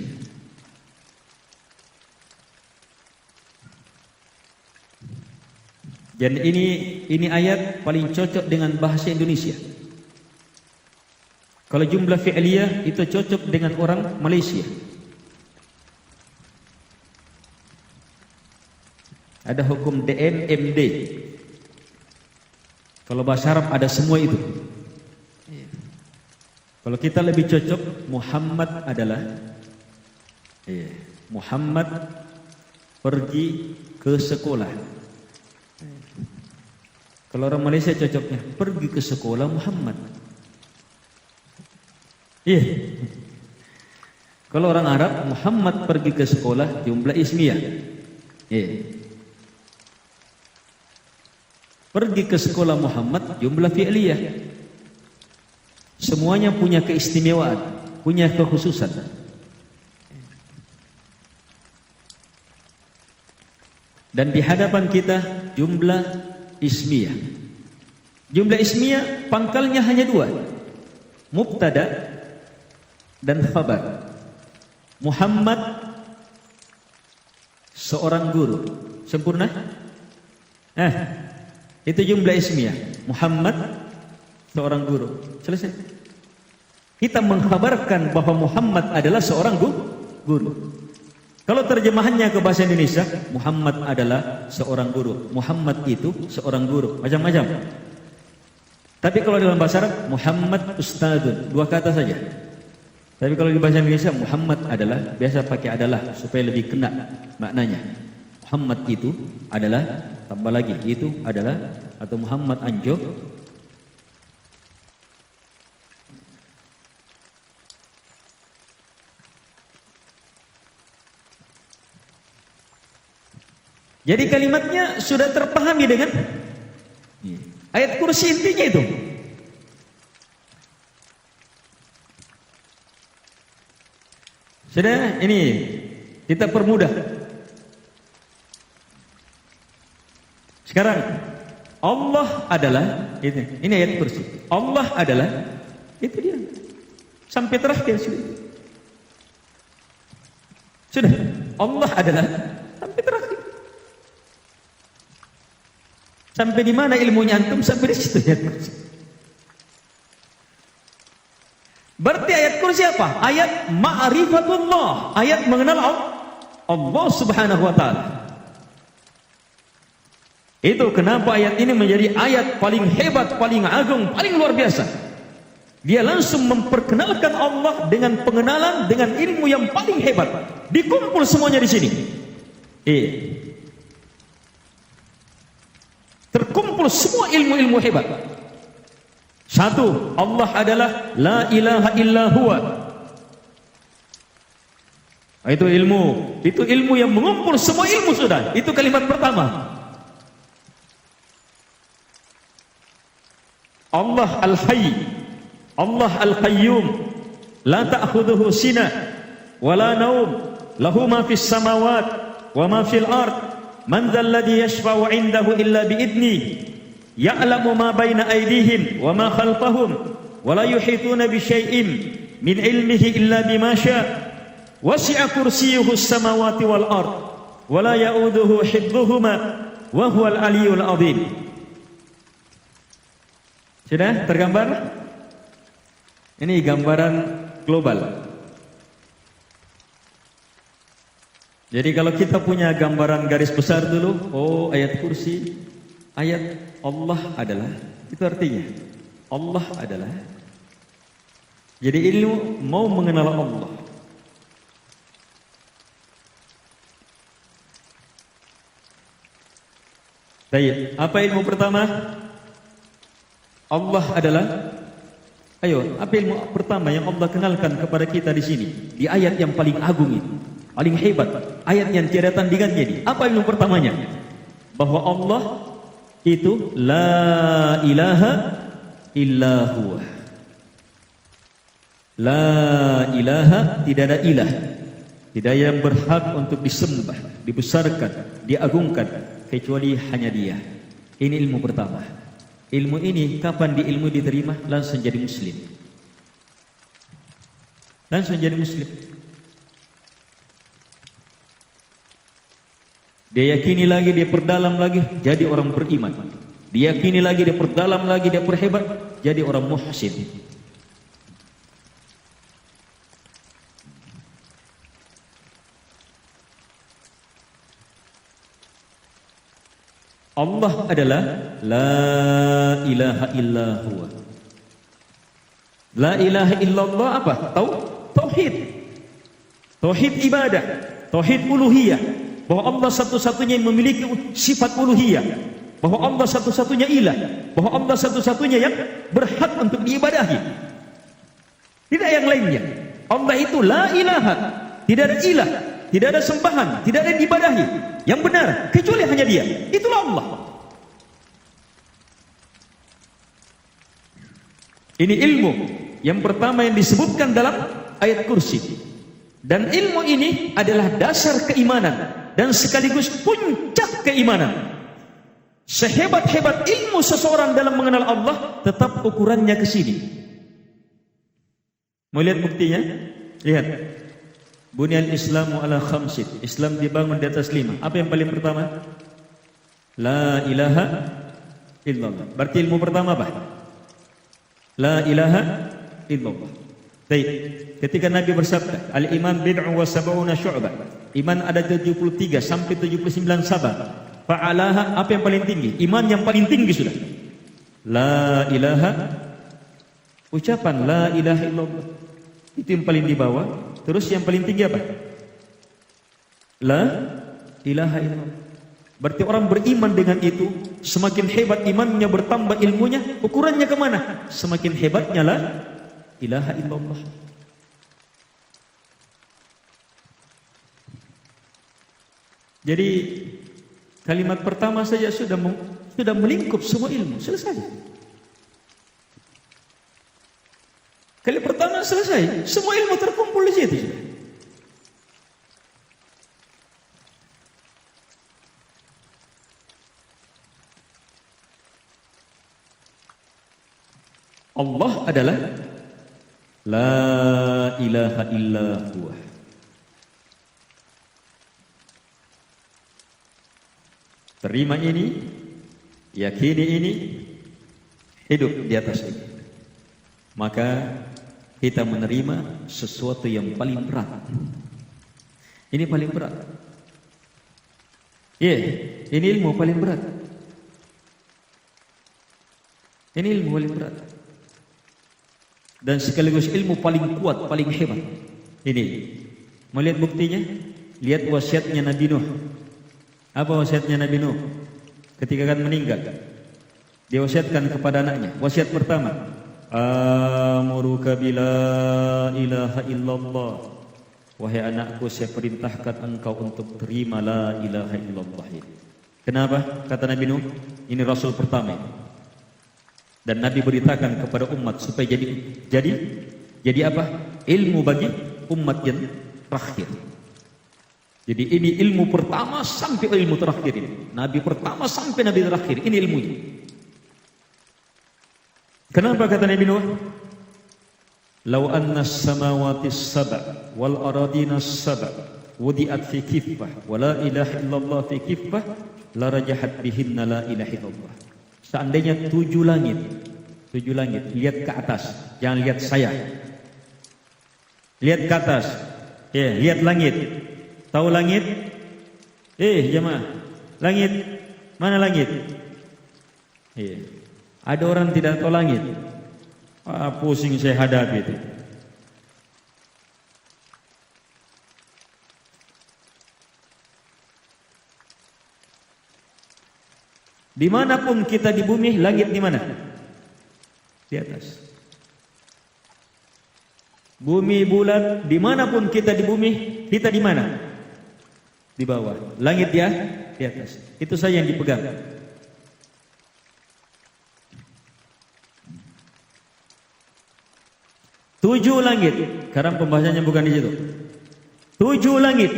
Dan ini ayat paling cocok dengan bahasa Indonesia. Kalau jumlah fi'liyah itu cocok dengan orang Malaysia. Ada hukum DM, MD. Kalau bahasa Arab ada semua itu. Kalau kita lebih cocok, Muhammad adalah Muhammad pergi ke sekolah. Kalau orang Malaysia cocoknya pergi ke sekolah Muhammad. Kalau orang Arab, Muhammad pergi ke sekolah jumlah ismiyah. Pergi ke sekolah Muhammad jumlah fi'liyah. Semuanya punya keistimewaan, punya kekhususan. Dan di hadapan kita jumlah ismiyah. Jumlah ismiyah pangkalnya hanya dua, mubtada dan khabar. Muhammad seorang guru, sempurna? Itu jumlah ismiyah. Muhammad seorang guru, selesai. Kita mengkhabarkan bahwa Muhammad adalah seorang guru. Kalau terjemahannya ke bahasa Indonesia, Muhammad adalah seorang guru. Muhammad itu seorang guru, macam-macam. Tapi kalau dalam bahasa Arab, Muhammad ustadzun, dua kata saja. Tapi kalau di bahasa Indonesia, Muhammad adalah, biasa pakai adalah supaya lebih kena maknanya. Muhammad itu adalah, tambah lagi, itu adalah, atau Muhammad Anjo. Jadi kalimatnya sudah terpahami dengan ayat kursi, intinya itu. Sudah, ini kita permudah. Sekarang Allah adalah ini ayat kursi. Allah adalah itu dia. Sampai terakhir sudah. Allah adalah sampai terakhir. Sampai di mana ilmunya antum, sampai di situ ayat kursi. Berarti ayat kursi apa? Ayat ma'rifatullah, ayat mengenal Allah Subhanahu wa taala. Itu kenapa ayat ini menjadi ayat paling hebat, paling agung, paling luar biasa. Dia langsung memperkenalkan Allah dengan pengenalan, dengan ilmu yang paling hebat. Dikumpul semuanya di sini. Terkumpul semua ilmu-ilmu hebat. Satu, Allah adalah la ilaha illa huwa. Itu ilmu yang mengumpul semua ilmu sudah. Itu kalimat pertama. Allah al-hayy, Allah al-qayyum, la ta'khudhuhu sinah wala naum, lahu ma fis samawat wa ma fil ard, man dzal ladzi yashfa'u 'indahu illa bi idni, ya'lamu ma baina aydihim wa ma khalfahum, wa la yuhituna bi syai'in min ilmihi illa bima syaa', wasi'a kursiyyuhu as-samawati wal ard, wa la ya'uduhu hifdhuhuma wa huwal 'aliyyul 'azim. Sudah tergambar? Ini gambaran global. Jadi kalau kita punya gambaran garis besar dulu, oh ayat kursi, ayat Allah adalah, itu artinya Allah adalah. Jadi ilmu mau mengenal Allah. Baik, apa ilmu pertama? Allah adalah. Ayo, apa ilmu pertama yang Allah kenalkan kepada kita di sini? Di ayat yang paling agung ini, paling hebat, ayat yang tiada tandingannya ini. Apa ilmu pertamanya? Bahwa Allah itu la ilaha illa huwa. La ilaha, tidak ada ilah, tidak ada yang berhak untuk disembah, dibesarkan, diagungkan kecuali hanya Dia. Ini ilmu pertama. Ilmu ini kapan ilmu diterima? Langsung jadi muslim. Langsung jadi muslim. Dia yakini lagi, dia perdalam lagi, jadi orang beriman. Dia yakini lagi, dia perdalam lagi, dia perhebat, jadi orang muhsin. Allah adalah la ilaha illa huwa. La ilaha illallah apa? Tauhid. Tauhid ibadah, tauhid uluhiyah. Bahwa Allah satu-satunya yang memiliki sifat uluhiyah. Bahwa Allah satu-satunya ilah. Bahwa Allah satu-satunya yang berhak untuk diibadahi. Tidak yang lainnya. Allah itu la ilaha, tidak ada ilah, tidak ada sembahan, tidak ada yang diibadahi yang benar kecuali hanya Dia. Itulah Allah. Ini ilmu yang pertama yang disebutkan dalam ayat kursi. Dan ilmu ini adalah dasar keimanan dan sekaligus puncak keimanan. Sehebat-hebat ilmu seseorang dalam mengenal Allah, tetap ukurannya ke sini. Mau lihat buktinya? Lihat. Bunyal Islamu ala khamsin. Islam dibangun di atas 5. Apa yang paling pertama? La ilaha illallah. Berarti ilmu pertama apa? La ilaha illallah. Baik. Ketika Nabi bersabda, al-iman bid'un wa sab'una syu'bah. Iman ada 73 sampai 79 cabang. Fa'alaha, apa yang paling tinggi? Iman yang paling tinggi sudah. La ilaha, ucapan la ilaha illallah. Itu yang paling di bawah. Terus yang paling tinggi apa? La ilaha illallah. Berarti orang beriman dengan itu, semakin hebat imannya, bertambah ilmunya, ukurannya kemana? Semakin hebatnya la ilaha illallah. Jadi kalimat pertama saja sudah melingkup semua ilmu, selesai. Kalimat pertama selesai, semua ilmu terkumpul di situ. Allah adalah la ilaha illa huwa. Terima ini, yakini ini, hidup di atas ini. Maka kita menerima sesuatu yang paling berat. Ini paling berat. Ini ilmu paling berat. Ini ilmu paling berat. Dan sekaligus ilmu paling kuat, paling hebat. Ini. Melihat buktinya? Lihat wasiatnya Nabi Nuh. Apa wasiatnya Nabi Nuh? Ketika akan meninggal, dia wasiatkan kepada anaknya. Wasiat pertama, amuruka bila ilaha illallah. Wahai anakku, saya perintahkan engkau untuk terima la ilaha illallah. Kenapa? Kata Nabi Nuh, ini Rasul pertama. Dan Nabi beritakan kepada umat supaya jadi apa? Ilmu bagi umat yang terakhir. Jadi ini ilmu pertama sampai ilmu terakhir ini. Nabi pertama sampai nabi terakhir, ini ilmunya. Kenapa kata Nabi Nuh? Lau anna as-samawati as-sab' wal aradina as-sab' wudi'at fi kiffah wa la ilaha illallah fi kiffah la rajahat bihinna la ilaha illallah. Seandainya 7 langit, lihat ke atas, jangan lihat saya. Lihat ke atas. Lihat langit. Tahu langit? Jemaah. Langit. Mana langit? Ada orang tidak tahu langit. Pusing saya hadapi itu. Dimanapun kita di bumi, langit di mana? Di atas. Bumi bulat, dimanapun kita di bumi, kita di mana? Di bawah. Langit ya, di atas. Itu saja yang dipegang. Tujuh langit. Sekarang pembahasannya bukan di situ. 7 langit.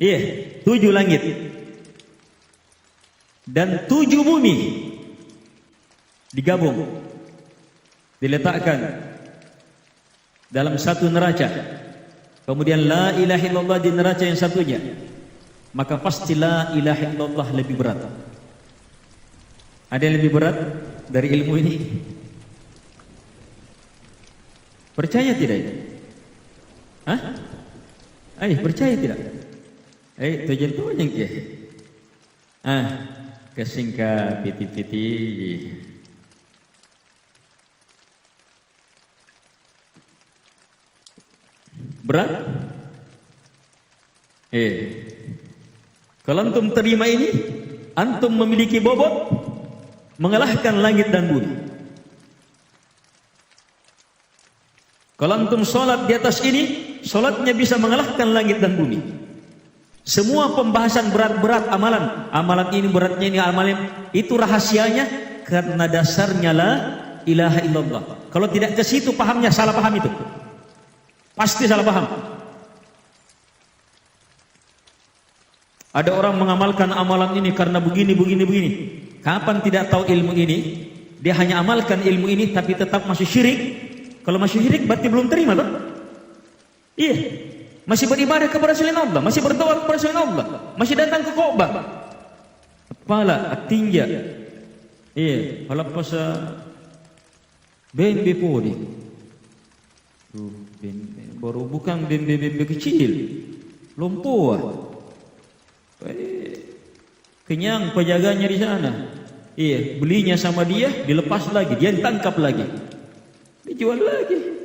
7 langit. Dan 7 bumi digabung, diletakkan dalam satu neraca. Kemudian la ilaha illallah di neraca yang satunya. Maka pasti la ilaha illallah lebih berat. Ada yang lebih berat dari ilmu ini? Percaya tidak ini? Hah? Percaya tidak? Tujuan yang kia. Kesingkat piti-piti. Berat? Kalau antum terima ini, antum memiliki bobot mengalahkan langit dan bumi. Kalau antum sholat di atas ini, sholatnya bisa mengalahkan langit dan bumi. Semua pembahasan berat-berat amalan ini beratnya ini amalan itu rahasianya karena dasarnya la ilaha illallah. Kalau tidak ke situ pahamnya salah paham itu. Pasti salah paham. Ada orang mengamalkan amalan ini karena begini. Kapan tidak tahu ilmu ini, dia hanya amalkan ilmu ini tapi tetap masih syirik. Kalau masih syirik berarti belum terima toh? Masih beribadah kepada selain Allah, masih berdoa kepada selain Allah, masih datang ke Ka'bah. Kepala tinja. Kalau pas BNB podi. Baru bukan BNB kecil. Lompoa. Kenyang penjaganya di sana. Belinya sama dia, dilepas lagi, dia ditangkap lagi. Dijual lagi.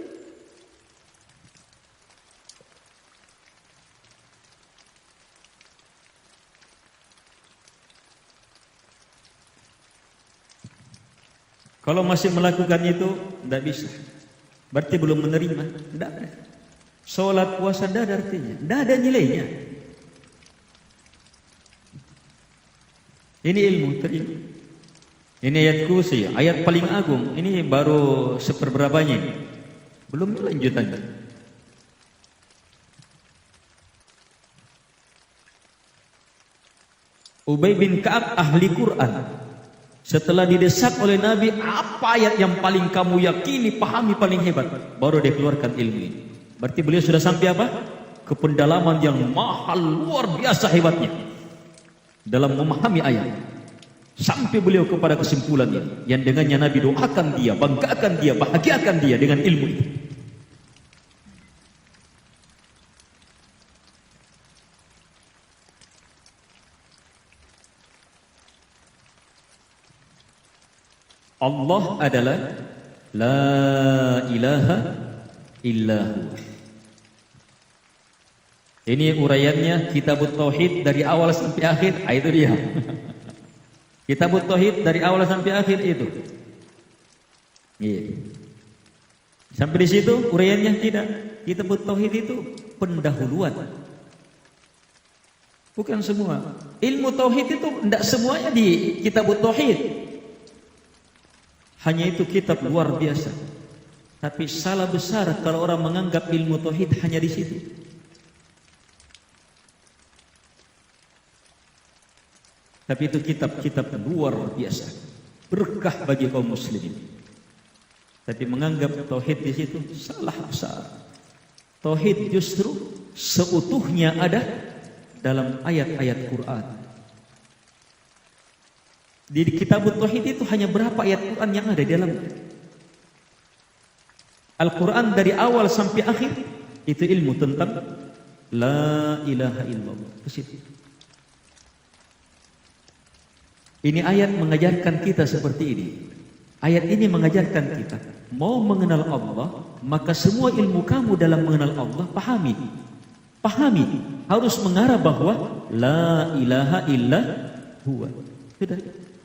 Kalau masih melakukan itu, tidak bisa. Berarti belum menerima. Tidak ada. Sholat puasa tidak ada artinya. Tidak ada nilainya. Ini ilmu terima. Ini ayat kursi, ayat paling agung. Ini baru seperberapanya. Belum lanjutannya. Ubay bin Ka'ab ahli Quran. Setelah didesak oleh Nabi, apa ayat yang paling kamu yakini, pahami paling hebat? Baru dia keluarkan ilmu ini. Berarti beliau sudah sampai apa? Ke pendalaman yang mahal, luar biasa hebatnya dalam memahami ayat. Sampai beliau kepada kesimpulan ini, yang dengannya Nabi doakan dia, banggakan dia, bahagiakan dia dengan ilmu itu. Allah adalah la ilaha illahu. Ini uraiannya Kitabut Tauhid dari awal sampai akhir. Itu dia. Kitabut Tauhid dari awal sampai akhir itu. Sampai di situ uraiannya tidak. Kitabut Tauhid itu pendahuluan. Bukan semua. Ilmu Tauhid itu tidak semuanya di Kitabut Tauhid. Hanya itu kitab luar biasa. Tapi salah besar kalau orang menganggap ilmu tauhid hanya di situ. Tapi itu kitab-kitab luar biasa, berkah bagi kaum muslimin. Tapi menganggap tauhid di situ salah besar. Tauhid justru seutuhnya ada dalam ayat-ayat Quran. Di kitab tauhid itu hanya berapa ayat Quran yang ada di dalam Al-Quran dari awal sampai akhir itu ilmu tentang la ilaha illallah. Ke situ. Ini ayat mengajarkan kita seperti ini. Ayat ini mengajarkan kita mau mengenal Allah, maka semua ilmu kamu dalam mengenal Allah pahami. Pahami, harus mengarah bahwa la ilaha illa huwa. Sudah.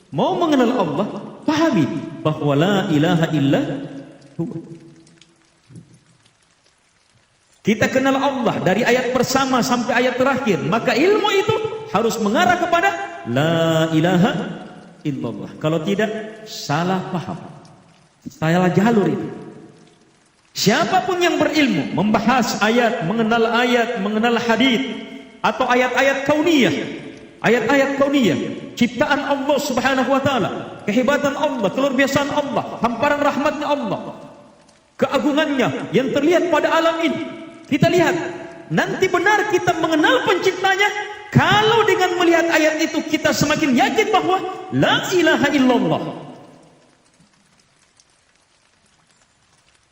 Mau mengenal Allah, pahami bahwa la ilaha illa huwa. Kita kenal Allah dari ayat pertama sampai ayat terakhir, maka ilmu itu harus mengarah kepada la ilaha illallah. Kalau tidak, salah paham, salah jalur itu. Siapapun yang berilmu membahas ayat, mengenal hadis atau ayat-ayat kauniyah, ciptaan Allah Subhanahu wa taala, kehebatan Allah, keluarbiasaan Allah, hamparan rahmatnya Allah, keagungannya yang terlihat pada alam ini. Kita lihat, nanti benar kita mengenal penciptanya kalau dengan melihat ayat itu kita semakin yakin bahwa la ilaha illallah.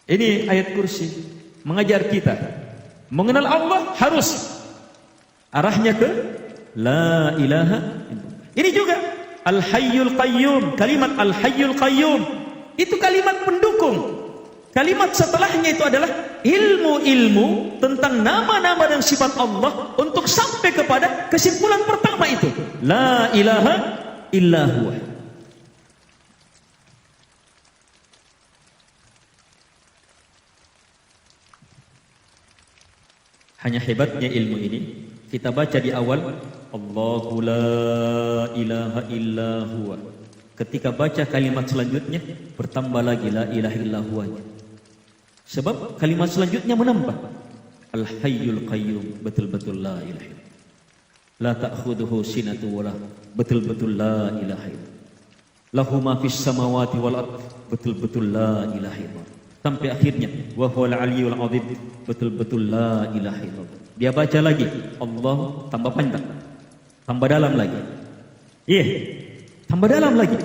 Ini ayat kursi mengajar kita mengenal Allah harus arahnya ke la ilaha illallah. Ini juga Al-Hayyul Qayyum, kalimat Al-Hayyul Qayyum itu kalimat pendukung. Kalimat setelahnya itu adalah ilmu-ilmu tentang nama-nama dan sifat Allah untuk sampai kepada kesimpulan pertama itu. La ilaha illa huwa. Hanya hebatnya ilmu ini, kita baca di awal Allahu la ilaha illa huwa. Ketika baca kalimat selanjutnya bertambah lagi la ilaha illa huwa. Sebab kalimat selanjutnya menambah Al-Hayyul Qayyum, betul-betul la ilaha illallah. La ta'khudhuhu sinatu wala, betul-betul la ilaha illallah. Lahu ma fis samawati wal ard, betul-betul la ilaha illallah. Sampai akhirnya wa huwal aliyyul azim, betul-betul la ilaha illallah. Dia baca lagi Allah, tambah panjang, tambah dalam lagi. Iya, tambah dalam lagi.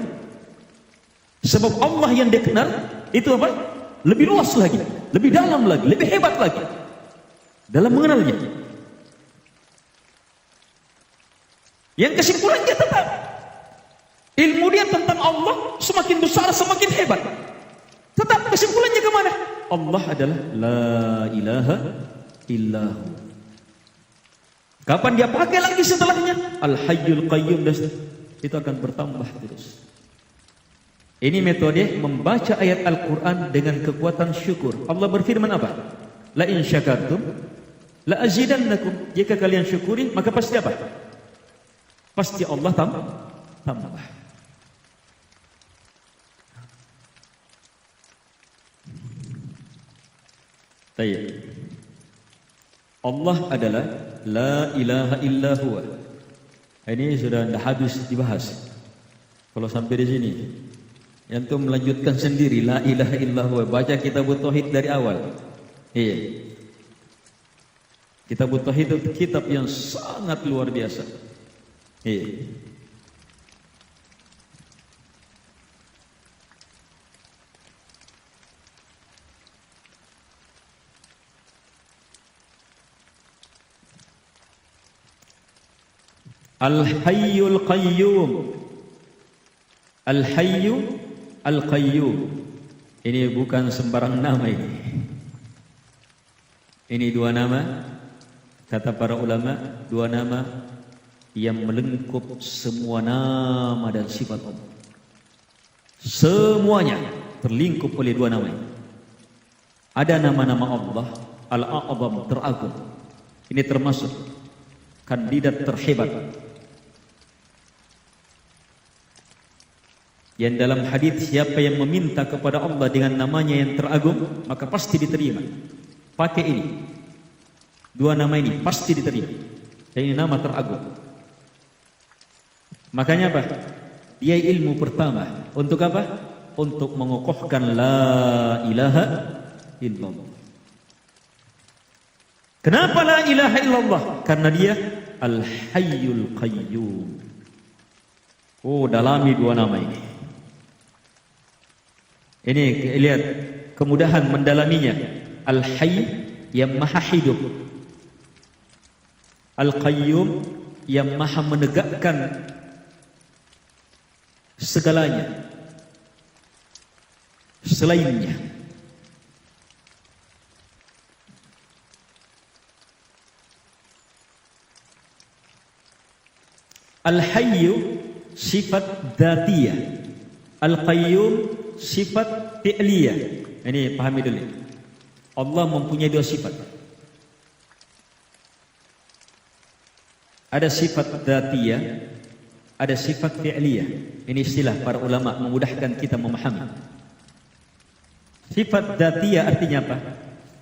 Sebab Allah yang dia kenal itu apa? Lebih luas lagi, lebih dalam lagi, lebih hebat lagi dalam mengenalnya. Yang kesimpulannya tetap ilmu dia tentang Allah semakin besar, semakin hebat. Tetap kesimpulannya kemana? Allah adalah la ilaha illahu. Kapan dia pakai lagi setelahnya? Al-Hayyul Qayyum, itu akan bertambah terus. Ini metode membaca ayat Al-Quran dengan kekuatan syukur. Allah berfirman apa? La in syakartum la azidannakum. Jika kalian syukuri, maka pasti apa? Pasti Allah tambah. Baik. Allah adalah la ilaha illa huwa. Ini sudah tidak habis dibahas. Kalau sampai di sini, antum melanjutkan sendiri la ilaha illallah, baca kitab tauhid dari awal. Iya. Kitab tauhid itu kitab yang sangat luar biasa. Iya. Al-Hayyul Qayyum. Al-Hayyu Al-Qayyum. Ini bukan sembarang nama ini. Ini dua nama, kata para ulama, dua nama yang melengkup semua nama dan sifat Allah. Semuanya terlingkup oleh dua nama ini. Ada nama-nama Allah Al-A'zam, teragung. Ini termasuk kandidat terhebat. Yang dalam hadis siapa yang meminta kepada Allah dengan namanya yang teragung, maka pasti diterima. Pakai ini, dua nama ini pasti diterima. Dan ini nama teragung. Makanya apa? Dia ilmu pertama. Untuk apa? Untuk mengokohkan la ilaha illallah. Kenapa la ilaha illallah? Karena dia Al-Hayyul Qayyum. Oh, dalami dua nama ini. Ini lihat kemudahan mendalaminya. Al-Hayy yang maha hidup, Al-Qayyum yang maha menegakkan segalanya selainnya. Al-Hayyu sifat dzatiyah, Al-Qayyum sifat fi'liyah. Ini pahami dulu. Allah mempunyai dua sifat. Ada sifat dzatiyah, ada sifat fi'liyah. Ini istilah para ulama memudahkan kita memahami. Sifat dzatiyah artinya apa?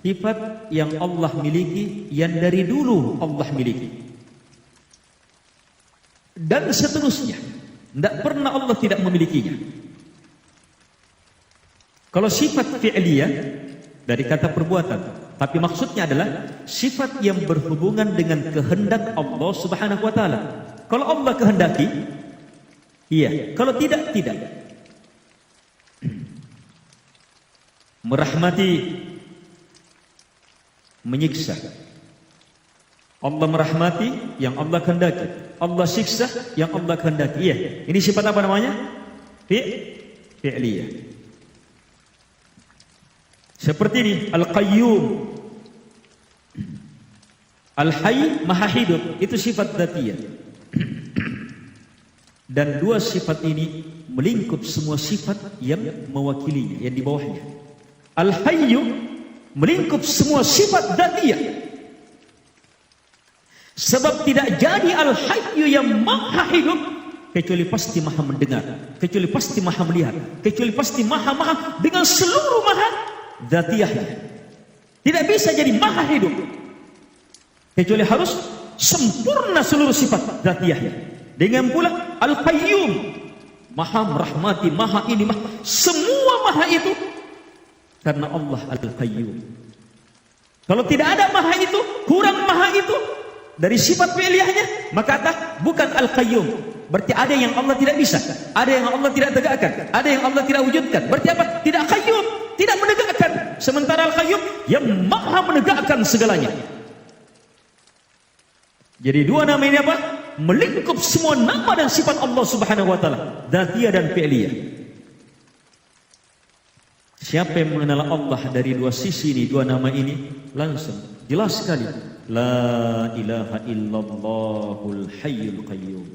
Sifat yang Allah miliki, yang dari dulu Allah miliki. Dan seterusnya. Tidak pernah Allah tidak memilikinya. Kalau sifat fi'liyah dari kata perbuatan, tapi maksudnya adalah sifat yang berhubungan dengan kehendak Allah Subhanahu wa taala. Kalau Allah kehendaki, iya. Kalau tidak, tidak. Merahmati, menyiksa. Allah merahmati yang Allah kehendaki. Allah siksa yang Allah kehendaki. Iya. Ini sifat apa namanya? Fi'liyah. Seperti ini Al-Qayyum, Al-Hayy maha hidup, itu sifat dzatiyah. Dan dua sifat ini melingkup semua sifat yang mewakilinya, yang di bawahnya. Al-Hayy melingkup semua sifat dzatiyah. Sebab tidak jadi Al-Hayy yang maha hidup kecuali pasti maha mendengar, kecuali pasti maha melihat, kecuali pasti maha dengan seluruh maha dzatiyahnya. Tidak bisa jadi maha hidup kecuali harus sempurna seluruh sifat dzatiyahnya. Dengan pula Al-Qayyum, maha merahmati, maha ini, maha semua maha itu karena Allah Al-Qayyum. Kalau tidak ada maha itu, kurang maha itu dari sifat fi'liyahnya, maka bukan Al-Qayyum. Berarti ada yang Allah tidak bisa, ada yang Allah tidak tegakkan, ada yang Allah tidak wujudkan. Berarti apa? Tidak Qayyum, tidak menegakkan. Sementara Al-Qayyum yang maha menegakkan segalanya. Jadi dua nama ini apa? Melingkup semua nama dan sifat Allah Subhanahu wa taala, dzatiyah dan fi'liyah. Siapa yang mengenal Allah dari dua sisi ini, dua nama ini, langsung jelas sekali. La ilaha illallahul hayyul qayyum.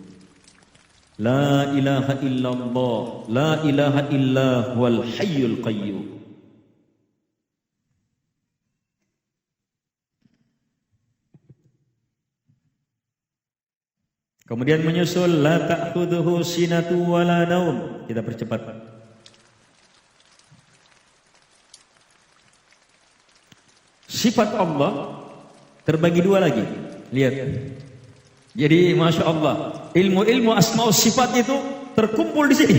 La ilaha illallah, la ilaha illahuwal hayyul qayyum. Kemudian menyusul la ta'khudhuhu sinatu wala naum. Kita percepat. Sifat Allah terbagi dua lagi. Lihat. Jadi Masya Allah, ilmu-ilmu asma'us sifat itu terkumpul di sini.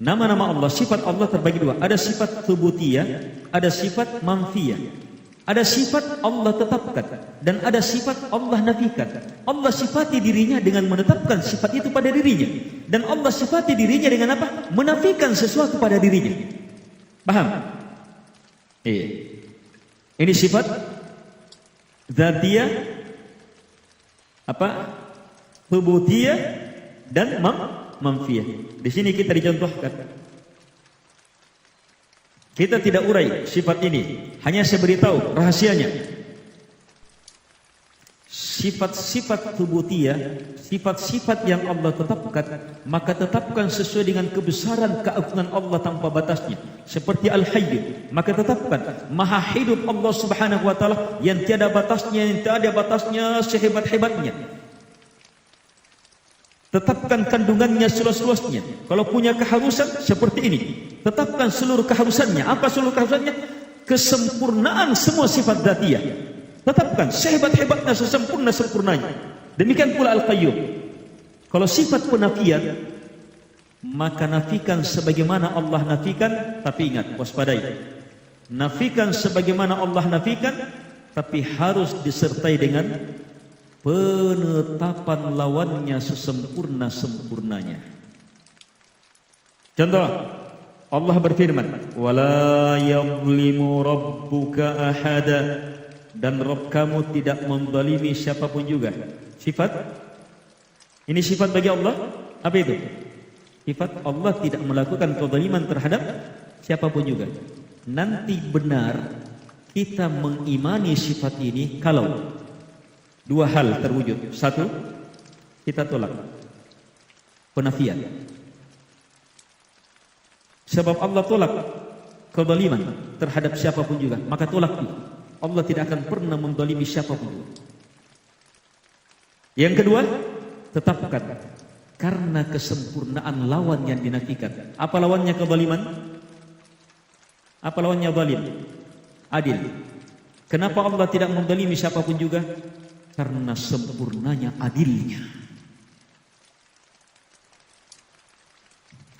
Nama-nama Allah, sifat Allah terbagi dua. Ada sifat thubutiyah, ada sifat manfiyah. Ada sifat Allah tetapkan dan ada sifat Allah nafikan. Allah sifati dirinya dengan menetapkan sifat itu pada dirinya, dan Allah sifati dirinya dengan apa? Menafikan sesuatu pada dirinya. Paham? Iya. Ini sifat dzatiyah, apa? Thubutiyah dan manfiyah. Di sini kita dicontohkan. Kita tidak urai sifat ini, hanya saya beritahu rahasianya. Sifat-sifat thubutiyah, sifat-sifat yang Allah tetapkan, maka tetapkan sesuai dengan kebesaran keagungan Allah tanpa batasnya. Seperti Al-Hayy, maka tetapkan maha hidup Allah Subhanahu wa taala yang tiada batasnya, yang tiada batasnya sehebat-hebatnya. Tetapkan kandungannya seluas-luasnya. Kalau punya keharusan seperti ini, tetapkan seluruh keharusannya. Apa seluruh keharusannya? Kesempurnaan semua sifat dzatiyah. Tetapkan sehebat-hebatnya, sesempurna-sempurnanya. Demikian pula Al-Qayyum. Kalau sifat penafian, maka nafikan sebagaimana Allah nafikan, tapi ingat, waspadai. Nafikan sebagaimana Allah nafikan, tapi harus disertai dengan penetapan lawannya sesempurna-sempurnanya. Contoh, Allah berfirman, "Wala yadhlimu rabbuka ahada." Dan Rabb kamu tidak menzalimi siapapun juga. Sifat ini sifat bagi Allah. Apa itu? Sifat Allah tidak melakukan kezaliman terhadap siapapun juga. Nanti benar kita mengimani sifat ini kalau dua hal terwujud. Satu, kita tolak penafian. Sebab Allah tolak kezaliman terhadap siapapun juga, maka tolak itu. Allah tidak akan pernah menzalimi siapapun juga. Yang kedua, tetapkan karena kesempurnaan lawan yang dinafikan. Apa lawannya kezaliman? Apa lawannya zalim? Adil. Kenapa Allah tidak menzalimi siapapun juga? Karena sempurnanya adilnya.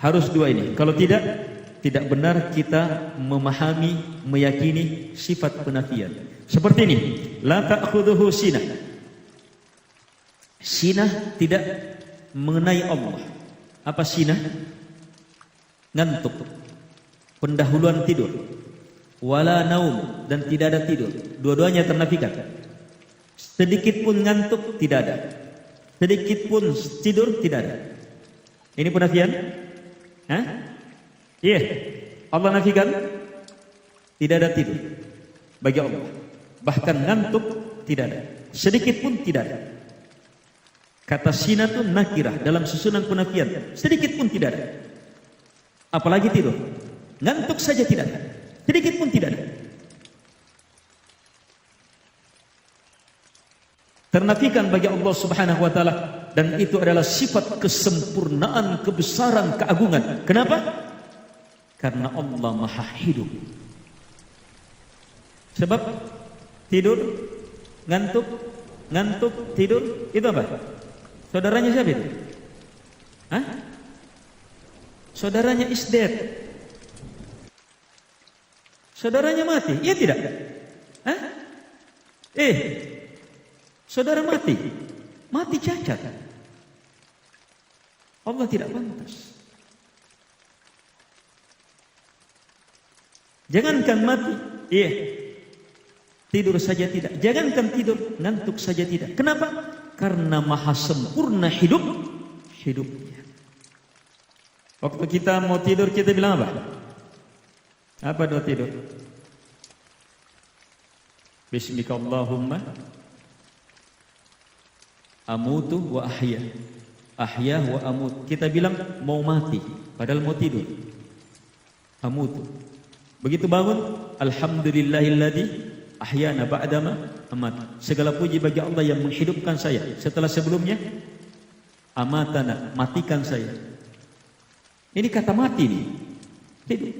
Harus dua ini. Kalau tidak benar kita memahami, meyakini sifat penafian. Seperti ini, la ta'khudhuhu sinah. Sinah tidak mengenai Allah. Apa sinah? Ngantuk, pendahuluan tidur. Wala naum, dan tidak ada tidur. Dua-duanya ternafikan. Sedikit pun ngantuk tidak ada. Sedikit pun tidur tidak ada. Ini penafian? Hah? Iya, Allah nafikan tidak ada tidur bagi Allah. Bahkan ngantuk tidak ada. Sedikit pun tidak ada. Kata sina itu nakirah dalam susunan penafian. Sedikit pun tidak ada. Apalagi tidur. Ngantuk saja tidak ada. Sedikit pun tidak ada. Ternafikan bagi Allah Subhanahu wa taala, dan itu adalah sifat kesempurnaan, kebesaran, keagungan. Kenapa? Karena Allah Maha Hidup. Sebab tidur, ngantuk, tidur, itu apa? Saudaranya siapa itu? Hah? Saudaranya is dead. Saudaranya mati, iya tidak? Hah? Saudara mati cacat. Allah tidak pantas. Jangankan mati, tidur saja tidak. Jangankan tidur, ngantuk saja tidak. Kenapa? Karena maha sempurna hidupnya. Waktu kita mau tidur, kita bilang apa? Apa doa tidur? Bismika Allahumma amutu wa ahya. Ahya wa amut. Kita bilang mau mati, padahal mau tidur. Amutu. Begitu bangun, alhamdulillahilladzi ahyana ba'dama amat. Segala puji bagi Allah yang menghidupkan saya setelah sebelumnya amatana, matikan saya. Ini kata mati nih. Hidup.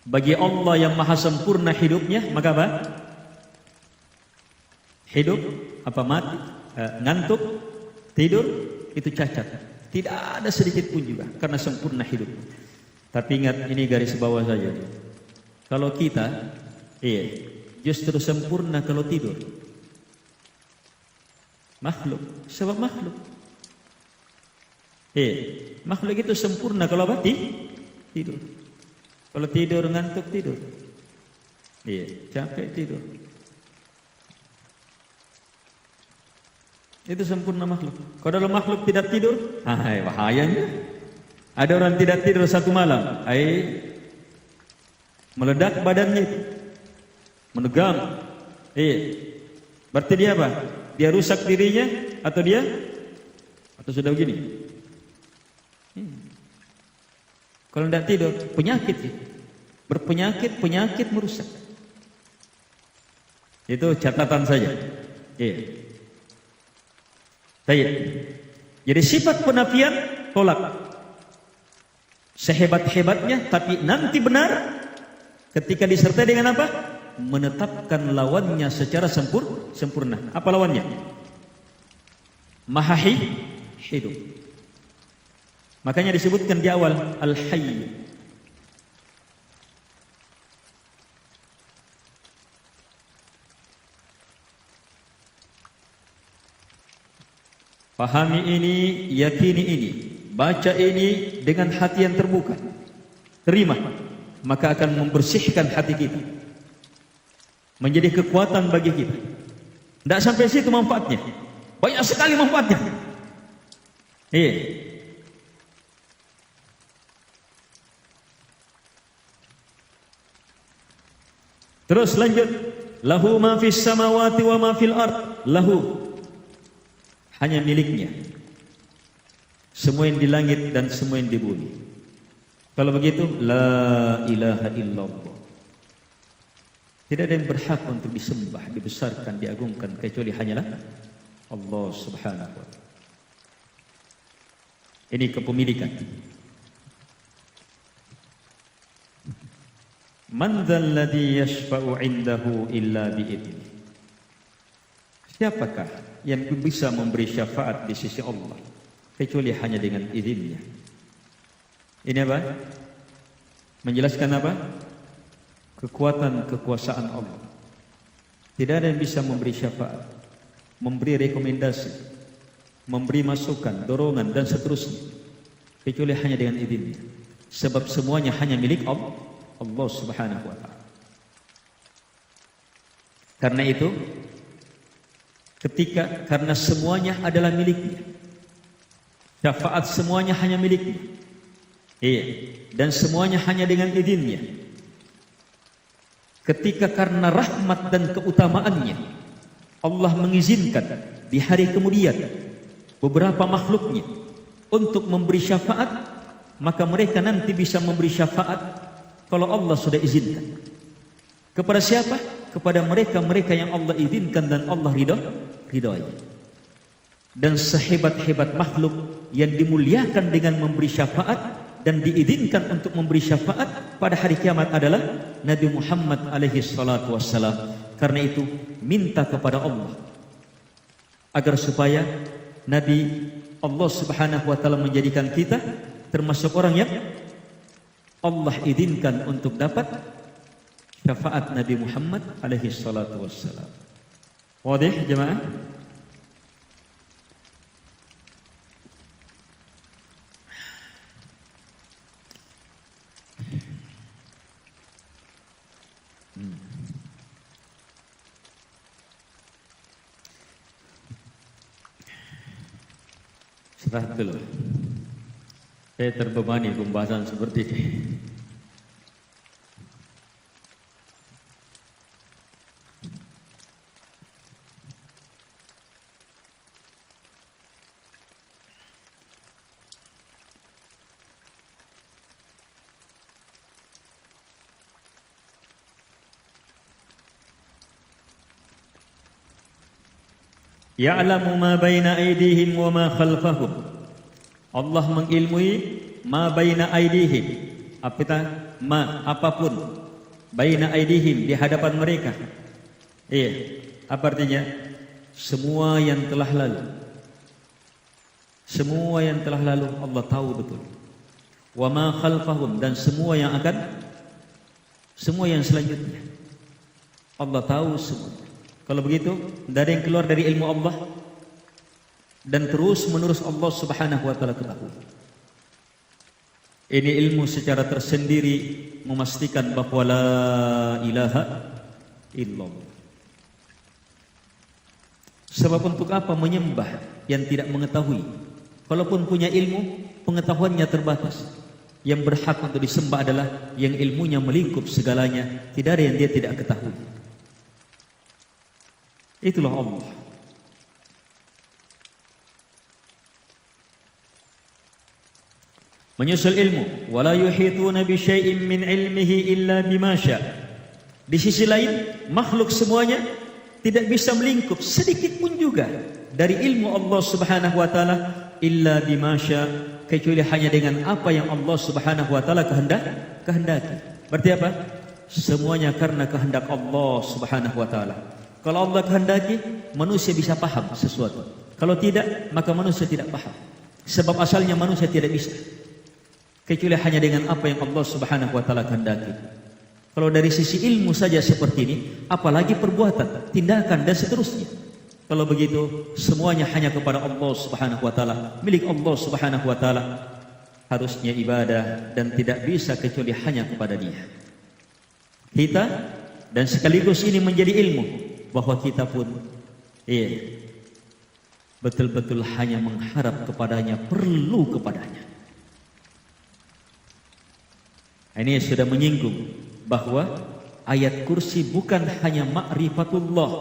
Bagi Allah yang maha sempurna hidupnya, maka apa? Hidup, apa mati, ngantuk, tidur, itu cacat. Tidak ada sedikit pun juga, karena sempurna hidup. Tapi ingat, ini garis bawah saja. Kalau kita, justru sempurna kalau tidur. Makhluk, sebab makhluk. Makhluk itu sempurna kalau apa? Tidur. Kalau tidur, ngantuk, tidur. Capek, tidur. Itu sempurna makhluk. Kalau makhluk tidak tidur, bahayanya. Ada orang tidak tidur satu malam, meledak badannya itu, menegang. Berarti dia apa? Dia rusak dirinya atau sudah begini? Kalau tidak tidur, penyakit. Berpenyakit merusak. Itu catatan saja. Jadi sifat penafian tolak sehebat-hebatnya, tapi nanti benar ketika disertai dengan apa? Menetapkan lawannya secara sempurna. Apa lawannya? Maha hidup. Makanya disebutkan di awal Al-Hayy. Pahami ini, yakini ini, baca ini dengan hati yang terbuka. Terima, maka akan membersihkan hati kita, menjadi kekuatan bagi kita. Tidak sampai situ manfaatnya, banyak sekali manfaatnya. Iya. Terus lanjut, lahu ma fis samawati wa ma fil ard. Lahu, hanya miliknya semua yang di langit dan semua yang di bumi. Kalau begitu, la ilaha illallah, tidak ada yang berhak untuk disembah, dibesarkan, diagungkan kecuali hanyalah Allah subhanahu wa ta'ala. Ini kepemilikan. Man dzal ladzi yashfa'u 'indahu illa bi'idzni. Siapakah yang bisa memberi syafaat di sisi Allah kecuali hanya dengan izinnya? Ini apa? Menjelaskan apa? Kekuatan kekuasaan Allah. Tidak ada yang bisa memberi syafaat, memberi rekomendasi, memberi masukan, dorongan dan seterusnya kecuali hanya dengan izinnya. Sebab semuanya hanya milik Allah subhanahu wa ta'ala. Karena itu, karena semuanya adalah miliknya, syafaat semuanya hanya miliknya. Iya, dan semuanya hanya dengan izinnya. Ketika karena rahmat dan keutamaannya Allah mengizinkan di hari kemudian beberapa makhluknya untuk memberi syafaat, maka mereka nanti bisa memberi syafaat kalau Allah sudah izinkan. Kepada siapa? Kepada mereka-mereka yang Allah izinkan dan Allah ridhoi. Dan sehebat-hebat makhluk yang dimuliakan dengan memberi syafaat dan diizinkan untuk memberi syafaat pada hari kiamat adalah Nabi Muhammad alaihi salatu wassalam. Karena itu minta kepada Allah agar supaya Nabi Allah subhanahu wa ta'ala menjadikan kita termasuk orang yang Allah izinkan untuk dapat syafaat Nabi Muhammad alaihi salatu wassalam. Wadih jemaah? Istirahat dulu. Saya terbebani pembahasan seperti ini. Ya'lamu ma baina aydihim wa ma khalfahum. Allah mengilmui ma baina aydihim, apapun baina aydihim, di hadapan mereka. Iya, apa artinya? Semua yang telah lalu. Semua yang telah lalu Allah tahu betul. Wa ma khalfahum, dan semua yang akan, semua yang selanjutnya Allah tahu semua. Kalau begitu, tidak ada yang keluar dari ilmu Allah dan terus menerus Allah subhanahu wa ta'ala ketahui. Ini ilmu secara tersendiri memastikan bahwa la ilaha illallah. Sebab untuk apa menyembah yang tidak mengetahui? Kalaupun punya ilmu, pengetahuannya terbatas. Yang berhak untuk disembah adalah yang ilmunya melingkup segalanya, tidak ada yang dia tidak ketahui. Itulah Allah. Menyusul ilmu, wala yuhituna bi syai'in min ilmihi illa bima syaa. Di sisi lain, makhluk semuanya tidak bisa melingkup sedikit pun juga dari ilmu Allah Subhanahu wa taala illa bima syaa, kecuali hanya dengan apa yang Allah Subhanahu wa taala kehendaki. Berarti apa? Semuanya karena kehendak Allah Subhanahu wa taala. Kalau Allah kehendaki, manusia bisa paham sesuatu. Kalau tidak, maka manusia tidak paham. Sebab asalnya manusia tidak bisa, kecuali hanya dengan apa yang Allah Subhanahu wa taala kehendaki. Kalau dari sisi ilmu saja seperti ini, apalagi perbuatan, tindakan dan seterusnya. Kalau begitu, semuanya hanya kepada Allah Subhanahu wa taala, milik Allah Subhanahu wa taala. Harusnya ibadah dan tidak bisa kecuali hanya kepada Dia. Kita dan sekaligus ini menjadi ilmu bahwa kita pun betul-betul hanya mengharap kepadanya, perlu kepadanya. Ini sudah menyinggung bahwa ayat kursi bukan hanya ma'rifatullah,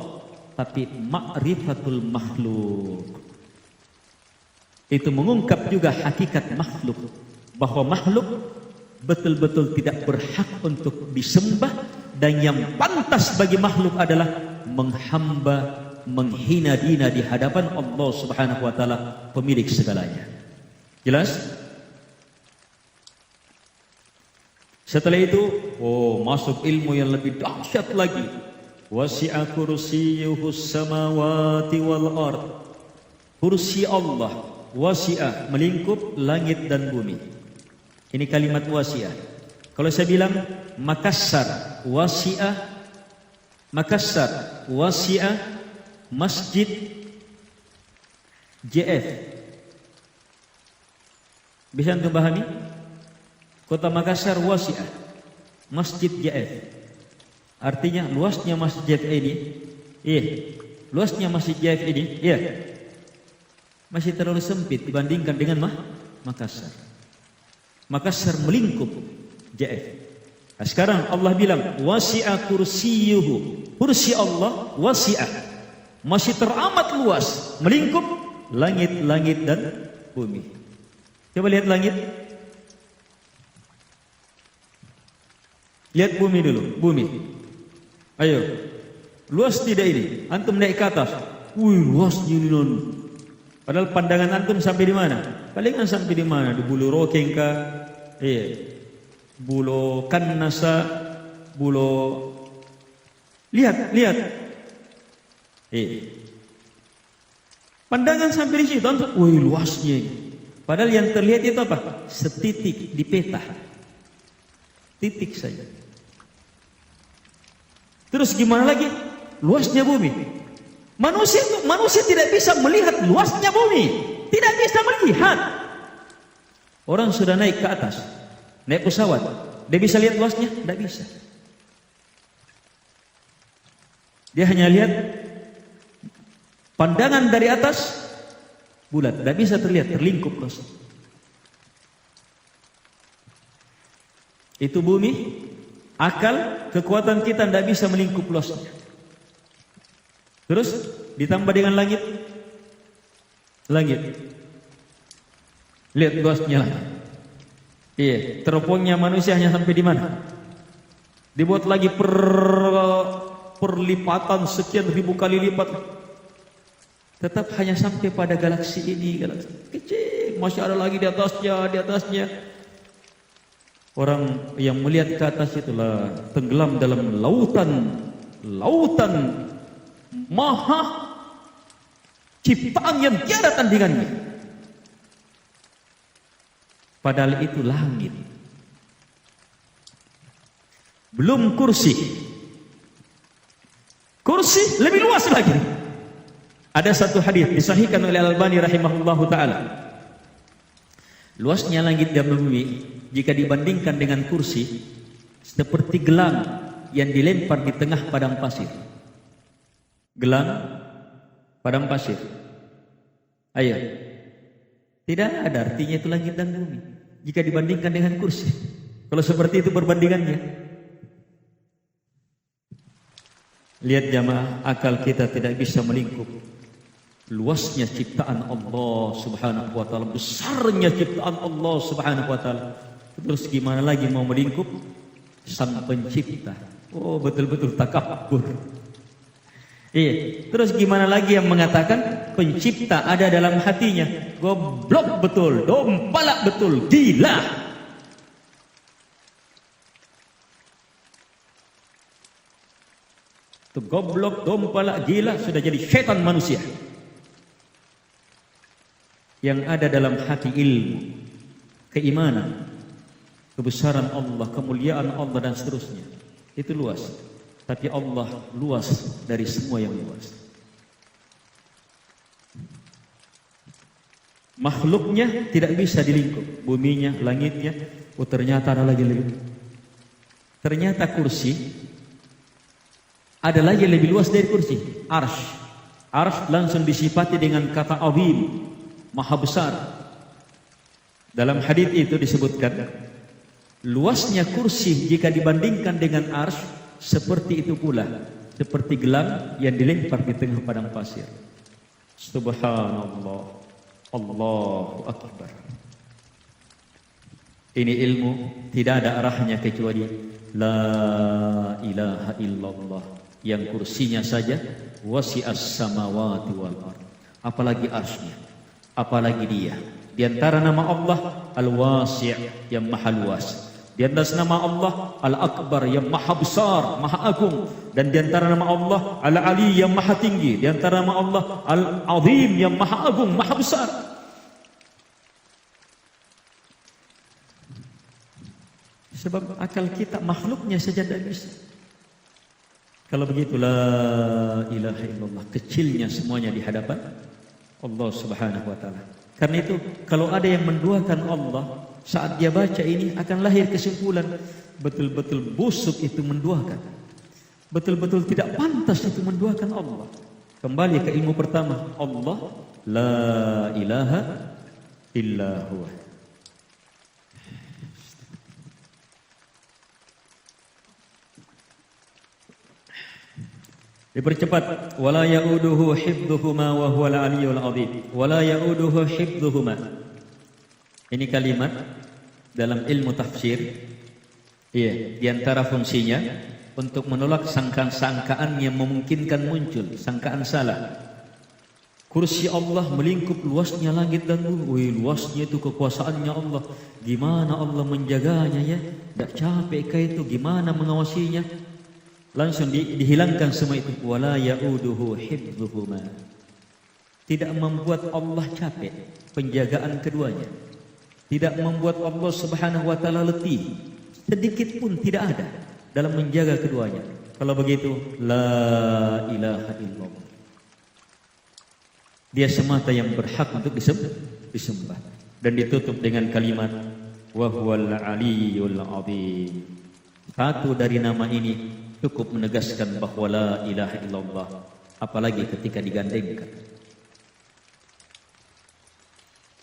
tapi ma'rifatul makhluk. Itu mengungkap juga hakikat makhluk, bahwa makhluk betul-betul tidak berhak untuk disembah, dan yang pantas bagi makhluk adalah menghamba, menghina dina di hadapan Allah Subhanahu wa taala, pemilik segalanya. Jelas? Setelah itu, masuk ilmu yang lebih dahsyat lagi. Wasi'a kursiyyuhus samawati wal ard. Kursi Allah wasi'a, melingkup langit dan bumi. Ini kalimat wasi'ah. Kalau saya bilang Makassar wasi'ah, Makassar wasi'ah, Masjid JF, bisa antum pahami? Kota Makassar wasi'ah, Masjid JF. Artinya luasnya Masjid JF ini, luasnya Masjid JF ini, masih terlalu sempit dibandingkan dengan Makassar. Makassar melingkup JF. Nah, sekarang Allah bilang wasi'a kursiyyuhu, kursi Allah wasi'a, masih teramat luas, melingkup langit-langit dan bumi. Coba lihat langit, lihat bumi dulu, bumi. Ayo, luas tidak ini? Antum naik ke atas, luasnya ini non. Padahal pandangan antum sampai di mana? Palingan sampai di mana? Di Bulu Rokeng kah? Bulu Kannasa, Bulu. Lihat. Pandangan sampai di situ, antum, luasnya ini. Padahal yang terlihat itu apa? Setitik di peta. Titik saja. Terus gimana lagi? Luasnya bumi. Manusia tidak bisa melihat luasnya bumi. Tidak bisa melihat. Orang sudah naik ke atas, naik pesawat, dia bisa lihat luasnya? Tidak bisa. Dia hanya lihat pandangan dari atas bulat, tidak bisa terlihat, terlingkup luasnya. Itu bumi. Akal, kekuatan kita tidak bisa melingkup luasnya. Terus ditambah dengan langit. Lihat luasnya. Teropongnya manusia hanya sampai di mana? Dibuat lagi perlipatan sekian ribu kali lipat. Tetap hanya sampai pada galaksi ini, galaksi kecil. Masih ada lagi di atasnya. Orang yang melihat ke atas itulah tenggelam dalam lautan maha ciptaan yang tiada tandingannya. Padahal itu langit. Belum kursi. Kursi lebih luas lagi. Ada satu hadis disahihkan oleh Al-Albani rahimahullahu taala. Luasnya langit dan bumi jika dibandingkan dengan kursi, seperti gelang yang dilempar di tengah padang pasir. Gelang padang pasir. Ayo. Tidak ada artinya itu langit dan bumi jika dibandingkan dengan kursi. Kalau seperti itu perbandingannya. Lihat jamaah, akal kita tidak bisa melingkup luasnya ciptaan Allah Subhanahu wa taala, besarnya ciptaan Allah Subhanahu wa taala. Terus gimana lagi mau melingkup Sang Pencipta? Betul-betul takabur. Terus gimana lagi yang mengatakan Pencipta ada dalam hatinya? Goblok betul, dompalak betul, gila. Itu goblok, dompalak, gila, sudah jadi setan manusia. Yang ada dalam hati ilmu, keimanan, kebesaran Allah, kemuliaan Allah dan seterusnya. Itu luas. Tapi Allah luas dari semua yang luas. Makhluknya tidak bisa dilingkup. Buminya, langitnya, ternyata ada lagi lebih. Ternyata kursi ada lagi lebih luas dari kursi. Arsy. Arsy langsung disifati dengan kata azim, maha besar. Dalam hadis itu disebutkan, luasnya kursi jika dibandingkan dengan arsy seperti itu pula, seperti gelang yang dilempar di tengah padang pasir. Subhanallah, Allahu Akbar. Ini ilmu tidak ada arahnya kecuali la ilaha illallah, yang kursinya saja wasi'as samawati wal ardh. Apalagi arsy-nya, apalagi dia. Di antara nama Allah Al-Wasi', yang maha luas. Di antara nama Allah Al-Akbar, yang maha besar, maha agung. Dan di antara nama Allah Al-Ali, yang maha tinggi. Di antara nama Allah Al-Azim, yang maha agung, maha besar. Sebab akal kita, makhluknya saja tidak bisa. Kalau begitu la ilaha illallah, kecilnya semuanya di hadapan Allah Subhanahu wa taala. Karena itu kalau ada yang menduakan Allah, saat dia baca ini akan lahir kesimpulan betul-betul busuk itu menduakan. Betul-betul tidak pantas itu menduakan Allah. Kembali ke ilmu pertama, Allah la ilaha illa huwa. Dipercepat, wala yauduhu hifdhuhuma wa huwal aliyyul azim. Wala yauduhu hifdhuhuma. Ini kalimat dalam ilmu tafsir. Iya, di antara fungsinya untuk menolak sangkaan-sangkaan yang memungkinkan muncul, sangkaan salah. Kursi Allah melingkup luasnya langit dan bumi. Luasnya itu kekuasaannya Allah. Gimana Allah menjaganya ya? Tak capek kah itu? Gimana mengawasinya? Langsung dihilangkan semua itu. Wala yauduhu hifdhuhuma. Tidak membuat Allah capek penjagaan keduanya. Tidak membuat Allah Subhanahu wa taala letih. Sedikit pun tidak ada dalam menjaga keduanya. Kalau begitu, la ilaha illallah. Dia semata yang berhak untuk disembah. Dan ditutup dengan kalimat wa huwal aliyyul azim. Satu dari nama ini cukup menegaskan bahwa la ilaha illallah, apalagi ketika digandengkan,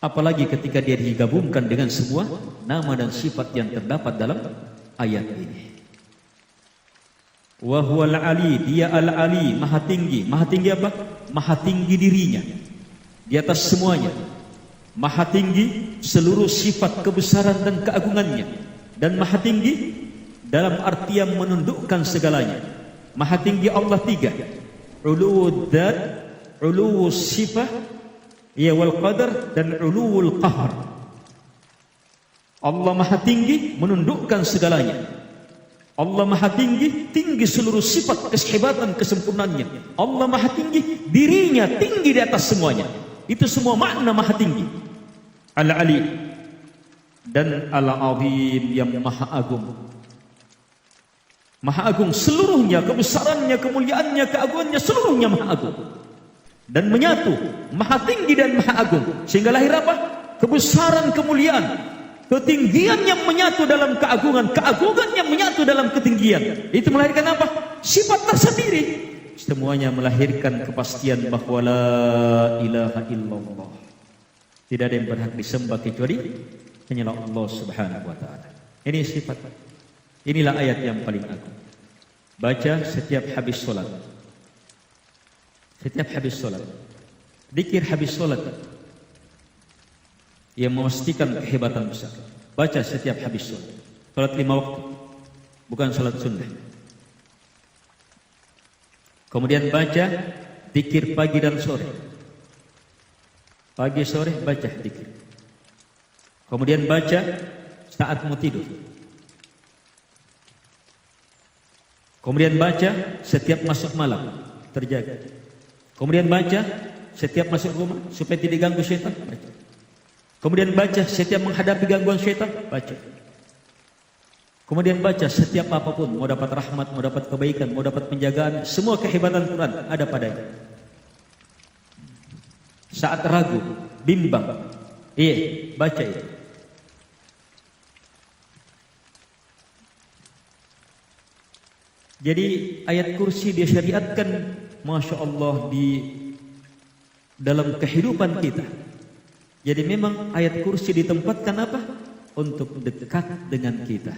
apalagi ketika dia digabungkan dengan semua nama dan sifat yang terdapat dalam ayat ini. Wa huwal ali, dia al-ali, maha tinggi. Maha tinggi apa? Maha tinggi dirinya, di atas semuanya. Maha tinggi seluruh sifat kebesaran dan keagungannya. Dan maha tinggi dalam artian menundukkan segalanya. Maha tinggi Allah tiga. Uluwud dzat, uluwus sifah, ya wal qadar, dan uluwul qahar. Allah maha tinggi menundukkan segalanya. Allah maha tinggi, tinggi seluruh sifat kehebatan kesempurnaannya. Allah maha tinggi, dirinya tinggi di atas semuanya. Itu semua makna maha tinggi. Al-Ali dan Al-Azim, yang maha agung. Maha agung seluruhnya, kebesarannya, kemuliaannya, keagungannya, seluruhnya maha agung. Dan menyatu maha tinggi dan maha agung, sehingga lahir apa? Kebesaran, kemuliaan, ketinggian yang menyatu dalam keagungan, keagungan yang menyatu dalam ketinggian. Itu melahirkan apa? Sifat tersendiri. Semuanya melahirkan kepastian bahwa la ilaha illallah, tidak ada yang berhak disembah kecuali hanyalah Allah Subhanahu wa taala. Ini sifat. Inilah ayat yang paling agung. Baca setiap habis solat. Setiap habis solat. Zikir habis solat yang memastikan kehebatan besar. Baca setiap habis solat. Solat 5 waktu, bukan solat sunnah. Kemudian baca zikir pagi dan sore. Pagi sore baca zikir. Kemudian baca saat mau tidur. Kemudian baca setiap masuk malam, terjaga. Kemudian baca setiap masuk rumah supaya tidak diganggu syaitan, baca. Kemudian baca setiap menghadapi gangguan syaitan, baca. Kemudian baca setiap apapun, mau dapat rahmat, mau dapat kebaikan, mau dapat penjagaan, semua kehebatan Quran ada padanya. Saat ragu, bimbang, baca itu. Jadi ayat kursi dia syariatkan, Masya Allah, di dalam kehidupan kita. Jadi memang ayat kursi ditempatkan apa? Untuk dekat dengan kita.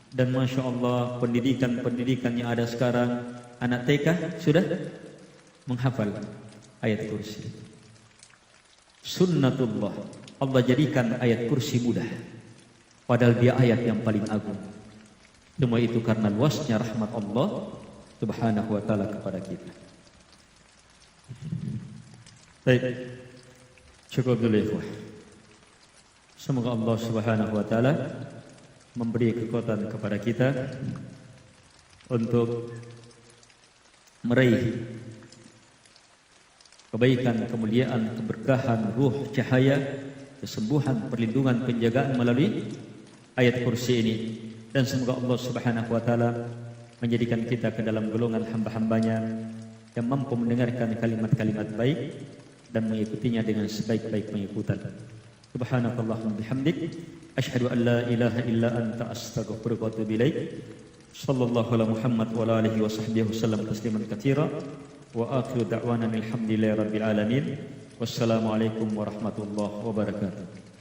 Dan Masya Allah, pendidikan-pendidikan yang ada sekarang, anak TK sudah menghafal ayat kursi. Sunnatullah, Allah jadikan ayat kursi mudah, padahal dia ayat yang paling agung. Semua itu karena luasnya rahmat Allah Subhanahu wa ta'ala kepada kita. Baik, cukup dulu ikhwah. Semoga Allah Subhanahu wa ta'ala memberi kekuatan kepada kita untuk meraih kebaikan, kemuliaan, keberkahan, ruh, cahaya, kesembuhan, perlindungan, penjagaan melalui ayat kursi ini. Dan semoga Allah Subhanahu wa ta'ala menjadikan kita ke dalam golongan hamba-hambanya yang mampu mendengarkan kalimat-kalimat baik dan mengikutinya dengan sebaik-baik pengikutan. Subhanakallahumma bihamdik, asyhadu an la ilaha illa anta, astaghfiruka wa atubu ilaik. Sallallahu ala Muhammad wa ala alihi wa sahbihi wasallam tasliman katsira. Wa akhiru da'wana alhamdulillahi rabbil alamin. Wassalamualaikum warahmatullahi wabarakatuh.